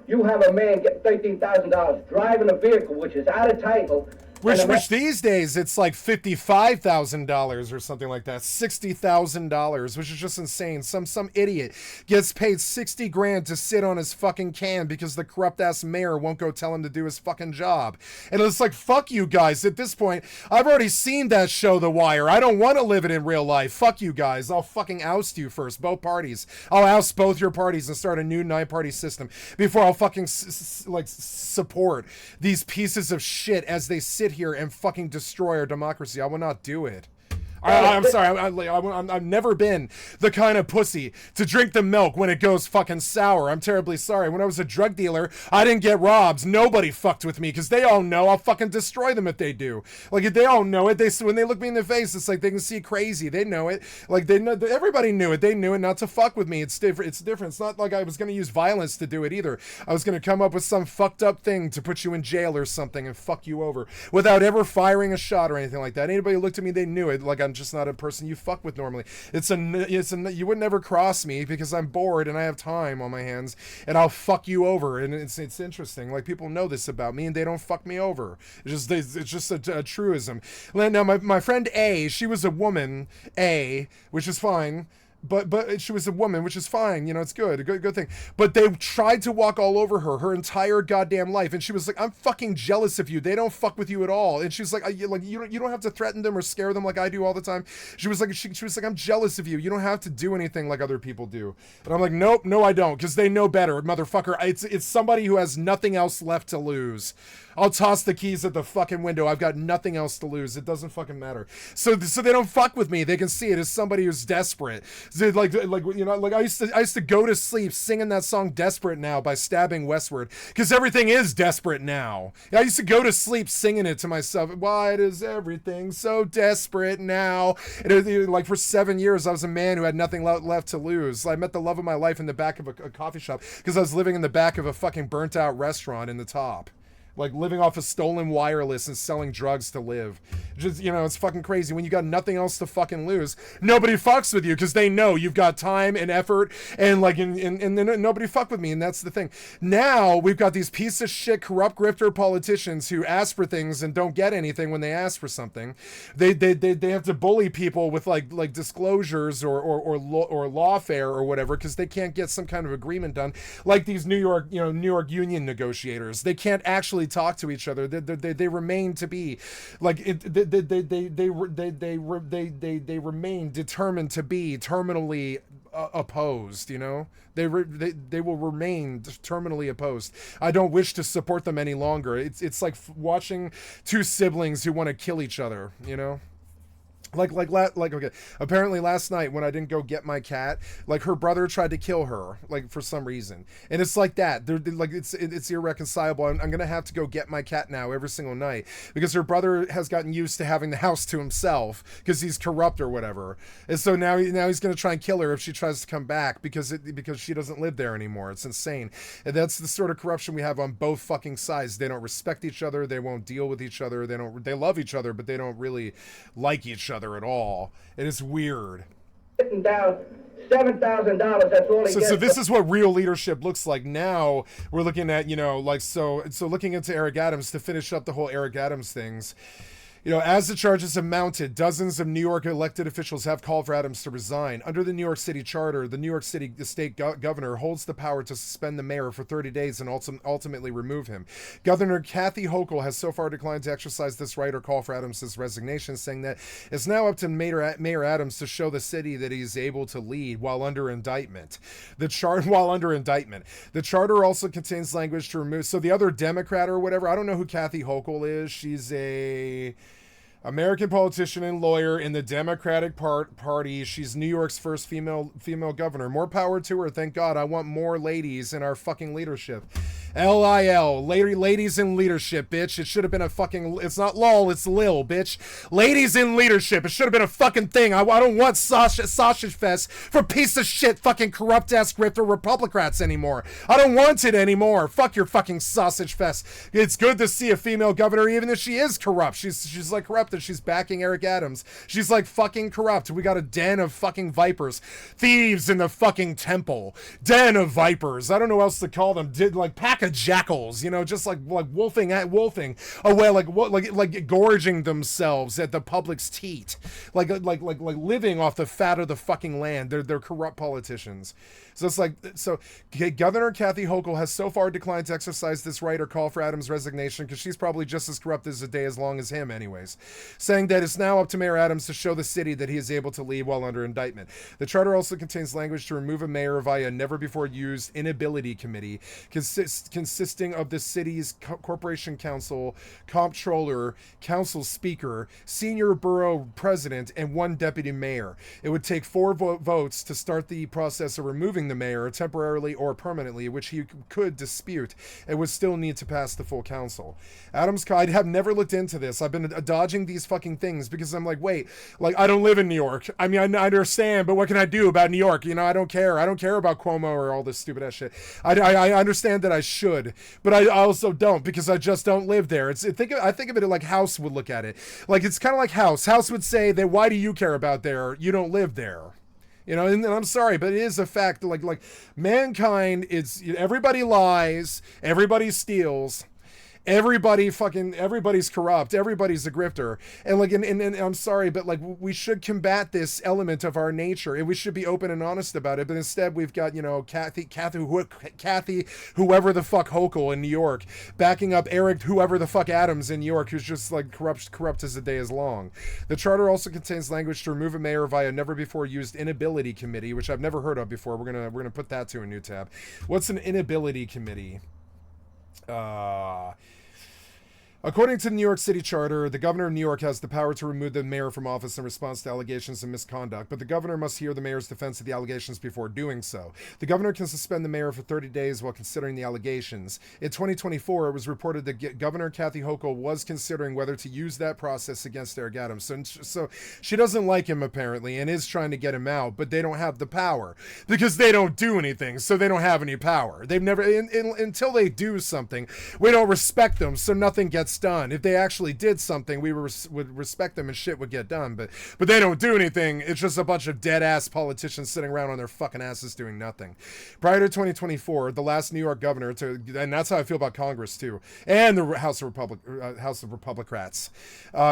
You have a man get $13,000 driving a vehicle which is out of title. Which these days it's like $55,000 or something like that, $60,000, which is just insane. Some idiot gets paid 60 grand to sit on his fucking can because the corrupt ass mayor won't go tell him to do his fucking job. And it's like, fuck you guys. At this point, I've already seen that show, The Wire. I don't want to live it in real life. Fuck you guys. I'll fucking oust you first, both parties. I'll oust both your parties and start a new 9-party system before I'll fucking support these pieces of shit as they sit here and fucking destroy our democracy. I will not do it. I'm sorry. I've never been the kind of pussy to drink the milk when it goes fucking sour. I'm terribly sorry. When I was a drug dealer, I didn't get robbed. Nobody fucked with me because they all know I'll fucking destroy them if they do. Like, if they all know it, when they look me in the face, it's like they can see crazy. They know it. Like, they know. Everybody knew it. They knew it not to fuck with me. It's different. It's different. It's not like I was going to use violence to do it either. I was going to come up with some fucked up thing to put you in jail or something and fuck you over without ever firing a shot or anything like that. Anybody who looked at me, they knew it. Like, I'm just not a person you fuck with normally. You would never cross me because I'm bored and I have time on my hands and I'll fuck you over. And it's interesting. Like, people know this about me and they don't fuck me over. It's just a truism. Now my friend A, she was a woman, which is fine. But she was a woman, which is fine, you know, it's good, a good thing. But they tried to walk all over her entire goddamn life, and she was like, "I'm fucking jealous of you. They don't fuck with you at all." And she was like, "You don't have to threaten them or scare them like I do all the time." She was like, "I'm jealous of you. You don't have to do anything like other people do." And I'm like, "Nope, no, I don't, because they know better, motherfucker. It's somebody who has nothing else left to lose. I'll toss the keys at the fucking window. I've got nothing else to lose. It doesn't fucking matter." So they don't fuck with me. They can see it as somebody who's desperate. So like you know, like I used to go to sleep singing that song "Desperate Now" by Stabbing Westward, because everything is desperate now. I used to go to sleep singing it to myself. Why does everything so desperate now? And like for 7 years, I was a man who had nothing left to lose. I met the love of my life in the back of a coffee shop because I was living in the back of a fucking burnt out restaurant in the top. Like living off of stolen wireless and selling drugs to live. Just, you know, it's fucking crazy. When you got nothing else to fucking lose, nobody fucks with you because they know you've got time and effort and like, and then nobody fuck with me. And that's the thing. Now we've got these piece of shit, corrupt grifter politicians who ask for things and don't get anything when they ask for something. They have to bully people with like disclosures or lawfare or whatever because they can't get some kind of agreement done. Like these New York union negotiators. They can't actually talk to each other. They remain to be like they remain determined to be terminally opposed. You know, they will remain terminally opposed. I don't wish to support them any longer. It's like watching two siblings who want to kill each other. You know. Okay, apparently last night when I didn't go get my cat, like her brother tried to kill her, like for some reason, and it's like that. They're like it's irreconcilable. I'm gonna have to go get my cat now every single night because her brother has gotten used to having the house to himself because he's corrupt or whatever, and so now he's gonna try and kill her if she tries to come back because she doesn't live there anymore. It's insane, and that's the sort of corruption we have on both fucking sides. They don't respect each other. They won't deal with each other. They love each other, but they don't really like each other at all. And it's weird. Sitting down $7,000. That's all he gets. So this is what real leadership looks like. Now we're looking at, so looking into Eric Adams to finish up the whole Eric Adams things. As the charges have mounted, dozens of New York elected officials have called for Adams to resign. Under the New York City Charter, the New York City state governor holds the power to suspend the mayor for 30 days and ultimately remove him. Governor Kathy Hochul has so far declined to exercise this right or call for Adams' resignation, saying that it's now up to Mayor Adams to show the city that he's able to lead while under indictment. The charter also contains language to remove. So the other Democrat or whatever, I don't know who Kathy Hochul is. She's a American politician and lawyer in the Democratic Party. She's New York's first female governor. More power to her. Thank God. I want more ladies in our fucking leadership. LIL. Ladies in leadership, bitch. It should have been a fucking... It's not lol, it's lil, bitch. Ladies in leadership. It should have been a fucking thing. I don't want sausage fest for piece of shit fucking corrupt-ass grifter Republicrats anymore. I don't want it anymore. Fuck your fucking sausage fest. It's good to see a female governor, even if she is corrupt. She's like corrupted. She's backing Eric Adams. She's like fucking corrupt. We got a den of fucking vipers. Thieves in the fucking temple. Den of vipers. I don't know what else to call them. Pack of jackals, just like wolfing away, like gorging themselves at the public's teat, like living off the fat of the fucking land. They're corrupt politicians. So Governor Kathy Hochul has so far declined to exercise this right or call for Adams' resignation because she's probably just as corrupt as a day as long as him anyways, saying that it's now up to Mayor Adams to show the city that he is able to lead while under indictment. The charter also contains language to remove a mayor via a never-before-used inability committee consisting of the city's corporation council, comptroller, council speaker, senior borough president, and one deputy mayor. It would take 4 votes to start the process of removing the mayor temporarily or permanently, which he could dispute, and would still need to pass the full council. I have never looked into this. I've been dodging these fucking things because I'm like, wait, I don't live in New York. I mean, I understand, but what can I do about New York? I don't care. I don't care about Cuomo or all this stupid ass shit. I understand that I should, but I also don't because I just don't live there. I think of it like House would look at it. Like, it's kind of like House. House would say that, why do you care about there? You don't live there. And I'm sorry, but it is a fact. Like mankind is, everybody lies, everybody steals, everybody's corrupt, everybody's a grifter, and I'm sorry, but we should combat this element of our nature, and we should be open and honest about it. But instead, we've got Kathy, whoever the fuck Hochul in New York, backing up Eric, whoever the fuck Adams in New York, who's just corrupt as the day is long. The charter also contains language to remove a mayor via a never before used inability committee, which I've never heard of before. We're gonna put that to a new tab. What's an inability committee? According to the New York City Charter, the governor of New York has the power to remove the mayor from office in response to allegations of misconduct, but the governor must hear the mayor's defense of the allegations before doing so. The governor can suspend the mayor for 30 days while considering the allegations. In 2024, it was reported that Governor Kathy Hochul was considering whether to use that process against Eric Adams. So she doesn't like him, apparently, and is trying to get him out, but they don't have the power because they don't do anything, so they don't have any power. They've never, until they do something, we don't respect them, so nothing gets done. If they actually did something, we would respect them and shit would get done, but they don't do anything. It's just a bunch of dead ass politicians sitting around on their fucking asses doing nothing. Prior to 2024, the last New York governor and that's how I feel about Congress too, and the House of Republicrats,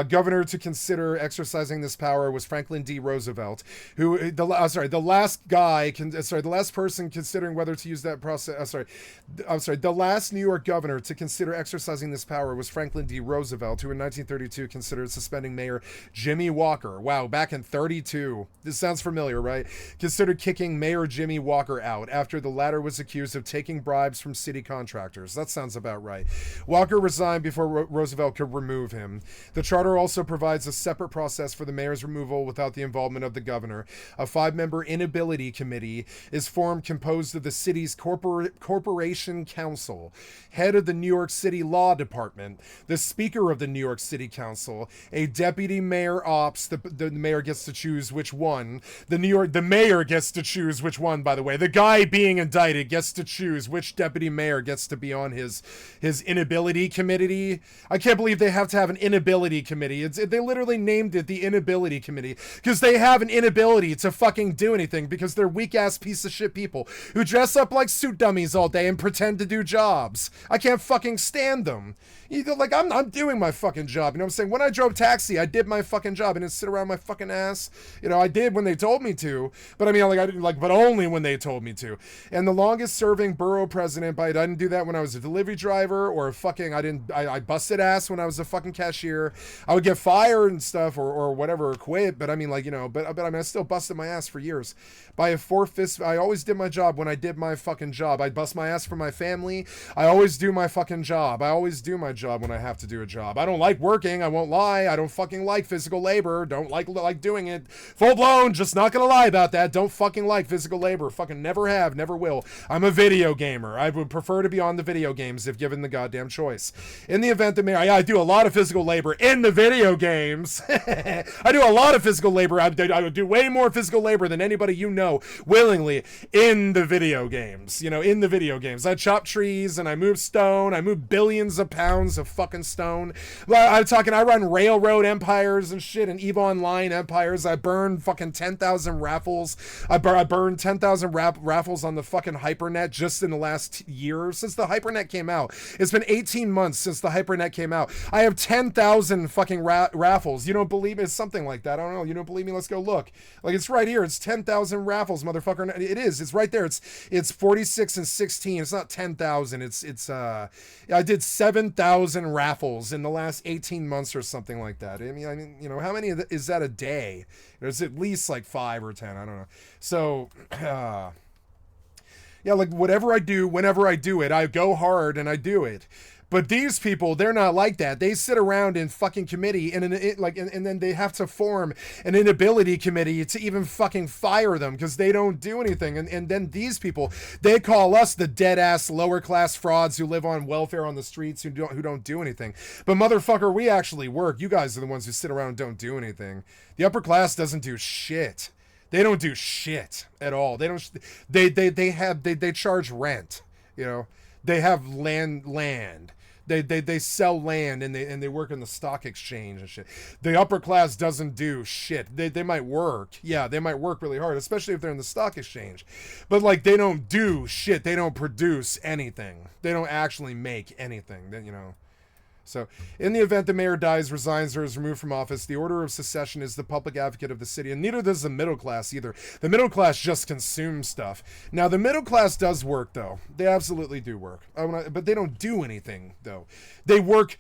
governor to consider exercising this power was Franklin D. Roosevelt, who the last person considering whether to use that process. The last New York governor to consider exercising this power was Franklin Franklin D. Roosevelt, who in 1932 considered suspending Mayor Jimmy Walker. Wow, back in 32. This sounds familiar, right? Considered kicking Mayor Jimmy Walker out after the latter was accused of taking bribes from city contractors. That sounds about right. Walker resigned before Roosevelt could remove him. The charter also provides a separate process for the mayor's removal without the involvement of the governor. A 5-member inability committee is formed, composed of the city's corporation council, head of the New York City Law Department, the speaker of the New York City Council, a deputy mayor ops. The mayor gets to choose which one. The mayor gets to choose which one, by the way. The guy being indicted gets to choose which deputy mayor gets to be on his inability committee. I can't believe they have to have an inability committee. They literally named it the inability committee because they have an inability to fucking do anything because they're weak-ass piece of shit people who dress up like suit dummies all day and pretend to do jobs. I can't fucking stand them. Like, I'm doing my fucking job. You know what I'm saying? When I drove taxi, I did my fucking job. I didn't sit around my fucking ass. You know, I did when they told me to. But I mean, like, I didn't, like, but only when they told me to. And the longest serving borough president, but I didn't do that when I was a delivery driver or fucking, I busted ass when I was a fucking cashier. I would get fired and stuff or whatever, or quit. But I mean, like, you know, but I mean, I still busted my ass for years. By a 4/5, I always did my job when I did my fucking job. I bust my ass for my family. I always do my fucking job. I always do my job when I have to do a job. I don't like working. I won't lie. I don't fucking like physical labor. Don't like doing it. Full blown. Just not gonna lie about that. Don't fucking like physical labor. Fucking never have. Never will. I'm a video gamer. I would prefer to be on the video games if given the goddamn choice. In the event that I do a lot of physical labor in the video games. I do a lot of physical labor. I would do way more physical labor than anybody you know willingly in the video games. You know, in the video games. I chop trees and I move stone. I move billions of pounds of fucking stone. I run railroad empires and shit and EVE Online empires. I burn fucking 10,000 raffles. I burned 10,000 raffles on the fucking HyperNet just in the last year since the HyperNet came out. It's been 18 months since the HyperNet came out. I have 10,000 fucking raffles. You don't believe me? It's something like that. I don't know. You don't believe me? Let's go look. Like, it's right here. It's 10,000 raffles, motherfucker. It is. It's right there. It's 46 and 16. It's not 10,000. I did 7,000 raffles in the last 18 months or something like that. I mean, you know, how many is that a day? There's at least like 5 or 10. I don't know. So, yeah, like whatever I do, whenever I do it, I go hard and I do it. But these people, they're not like that. They sit around in fucking committee and then they have to form an inability committee to even fucking fire them because they don't do anything. And then these people, they call us the dead ass lower class frauds who live on welfare on the streets who don't do anything. But motherfucker, we actually work. You guys are the ones who sit around and don't do anything. The upper class doesn't do shit. They don't do shit at all. They don't. They charge rent. You know. They have land. They sell land and they work in the stock exchange and shit. The upper class doesn't do shit. They might work. Yeah, they might work really hard, especially if they're in the stock exchange. But like they don't do shit. They don't produce anything. They don't actually make anything. You know. So, in the event the mayor dies, resigns, or is removed from office, the order of succession is the public advocate of the city, and neither does the middle class either. The middle class just consumes stuff. Now, the middle class does work, though. They absolutely do work. But they don't do anything, though. They work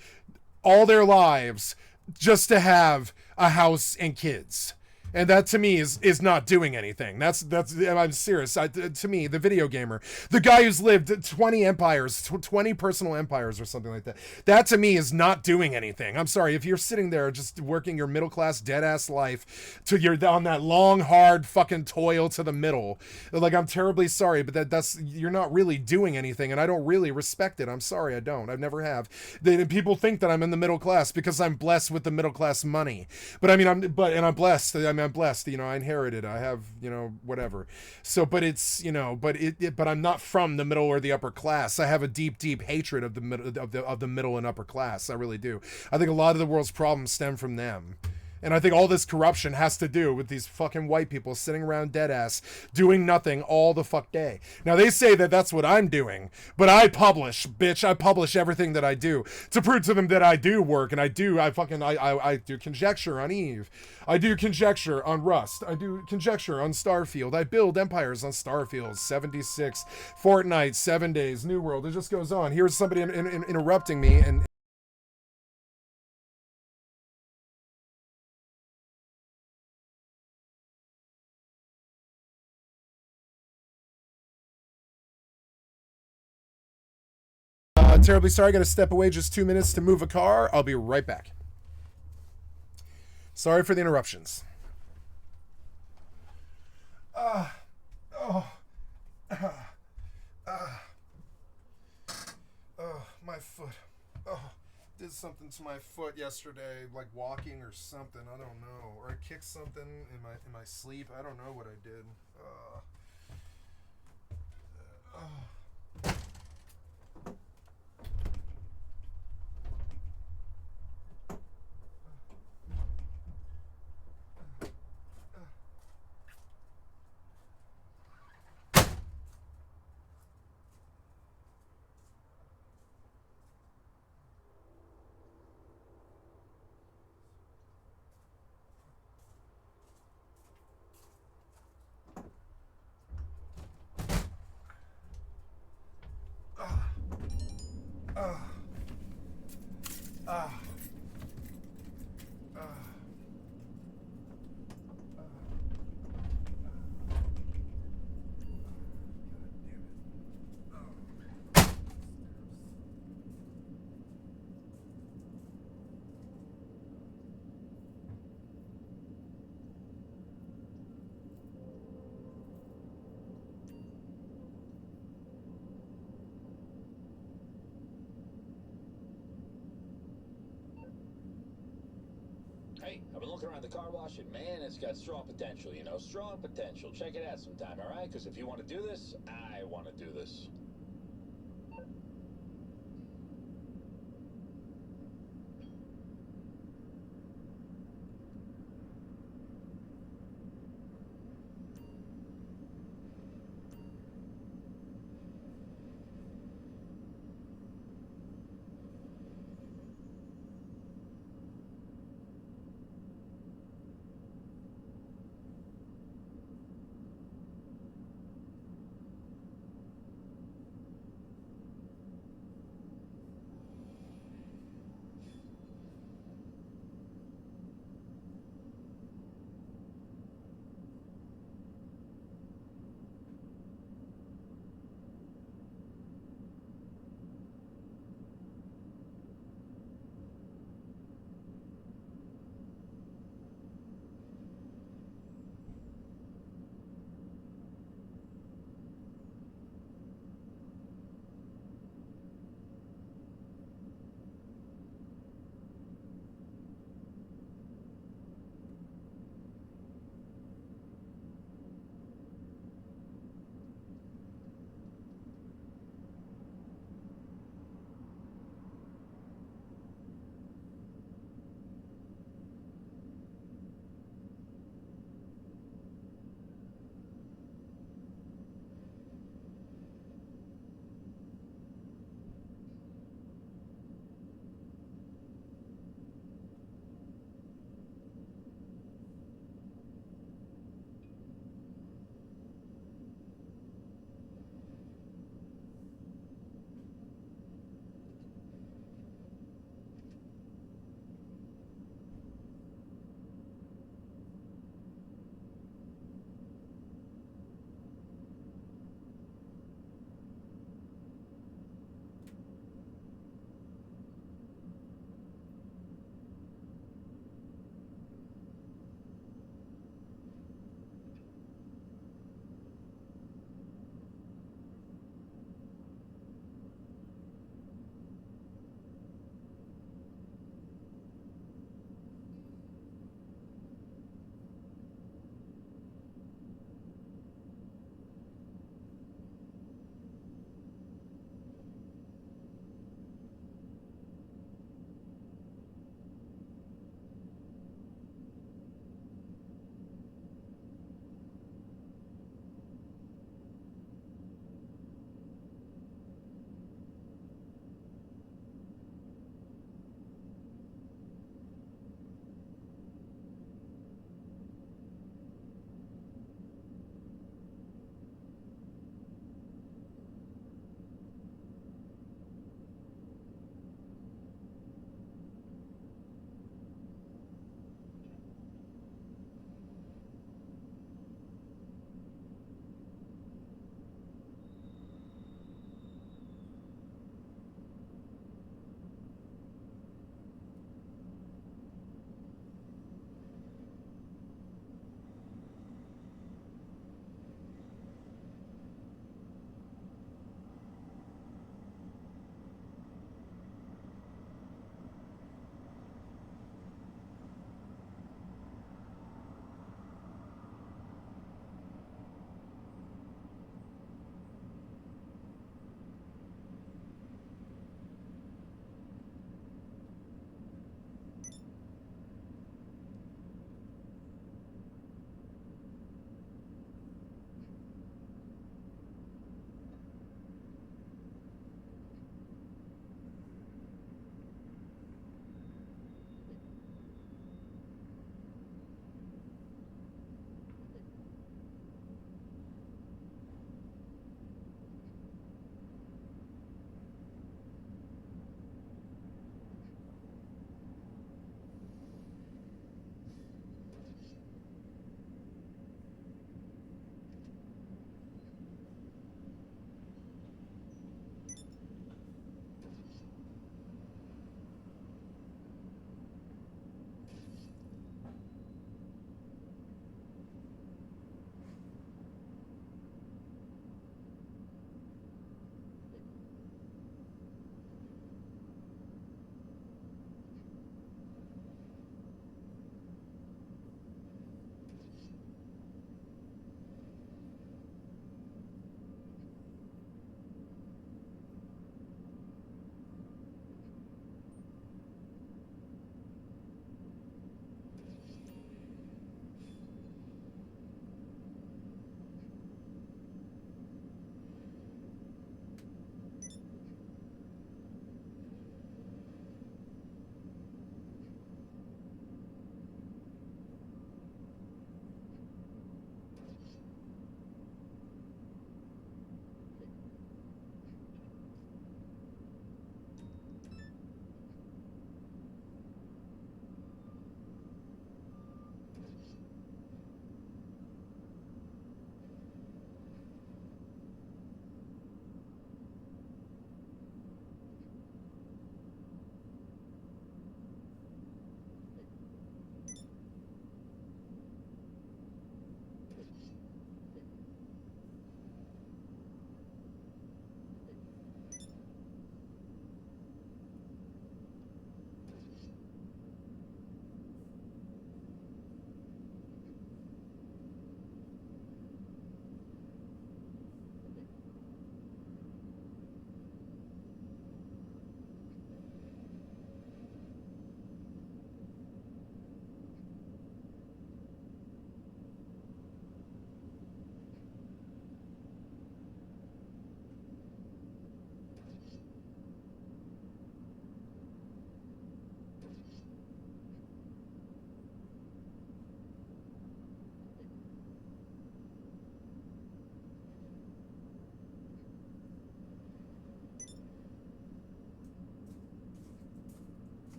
all their lives just to have a house and kids. And that to me is not doing anything. That's I'm serious. To me, the video gamer, the guy who's lived 20 empires, 20 personal empires or something like that, that to me is not doing anything. I'm sorry, if you're sitting there just working your middle class dead ass life to you're on that long hard fucking toil to the middle, like I'm terribly sorry, but that's you're not really doing anything, and I don't really respect it. I'm sorry, I don't. I've never have. People think that I'm in the middle class because I'm blessed with the middle class money, but I mean I'm blessed. I'm blessed, you know, I inherited, I have, you know, whatever. So, but it's, you know, but I'm not from the middle or the upper class. I have a deep hatred of the middle and upper class. I really do. I think a lot of the world's problems stem from them. And I think all this corruption has to do with these fucking white people sitting around dead ass doing nothing all the fuck day. Now they say that that's what I'm doing, but I publish, bitch. I publish everything that I do to prove to them that I do work, and I do conjecture on Eve. I do conjecture on Rust. I do conjecture on Starfield. I build empires on Starfield, 76, Fortnite, 7 Days, New World. It just goes on. Here's somebody interrupting me and terribly sorry. I got to step away just 2 minutes to move a car. I'll be right back. Sorry for the interruptions. My foot. Did something to my foot yesterday, like walking or something. I don't know. Or I kicked something in my sleep. I don't know what I did. Hey, I've been looking around the car wash, and man, it's got strong potential, you know, strong potential. Check it out sometime, all right? Because if you want to do this, I want to do this.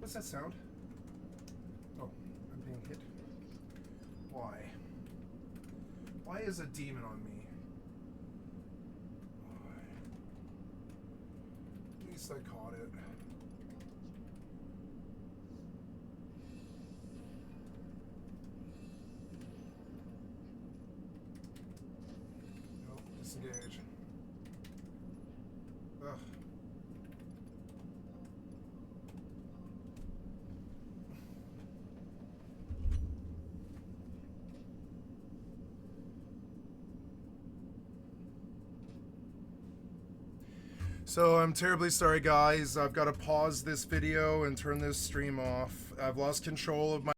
What's that sound? Oh, I'm being hit. Why? Why is a demon on me? Why? At least I caught it. Nope, disengage. Ugh. So I'm terribly sorry, guys. I've got to pause this video and turn this stream off. I've lost control of my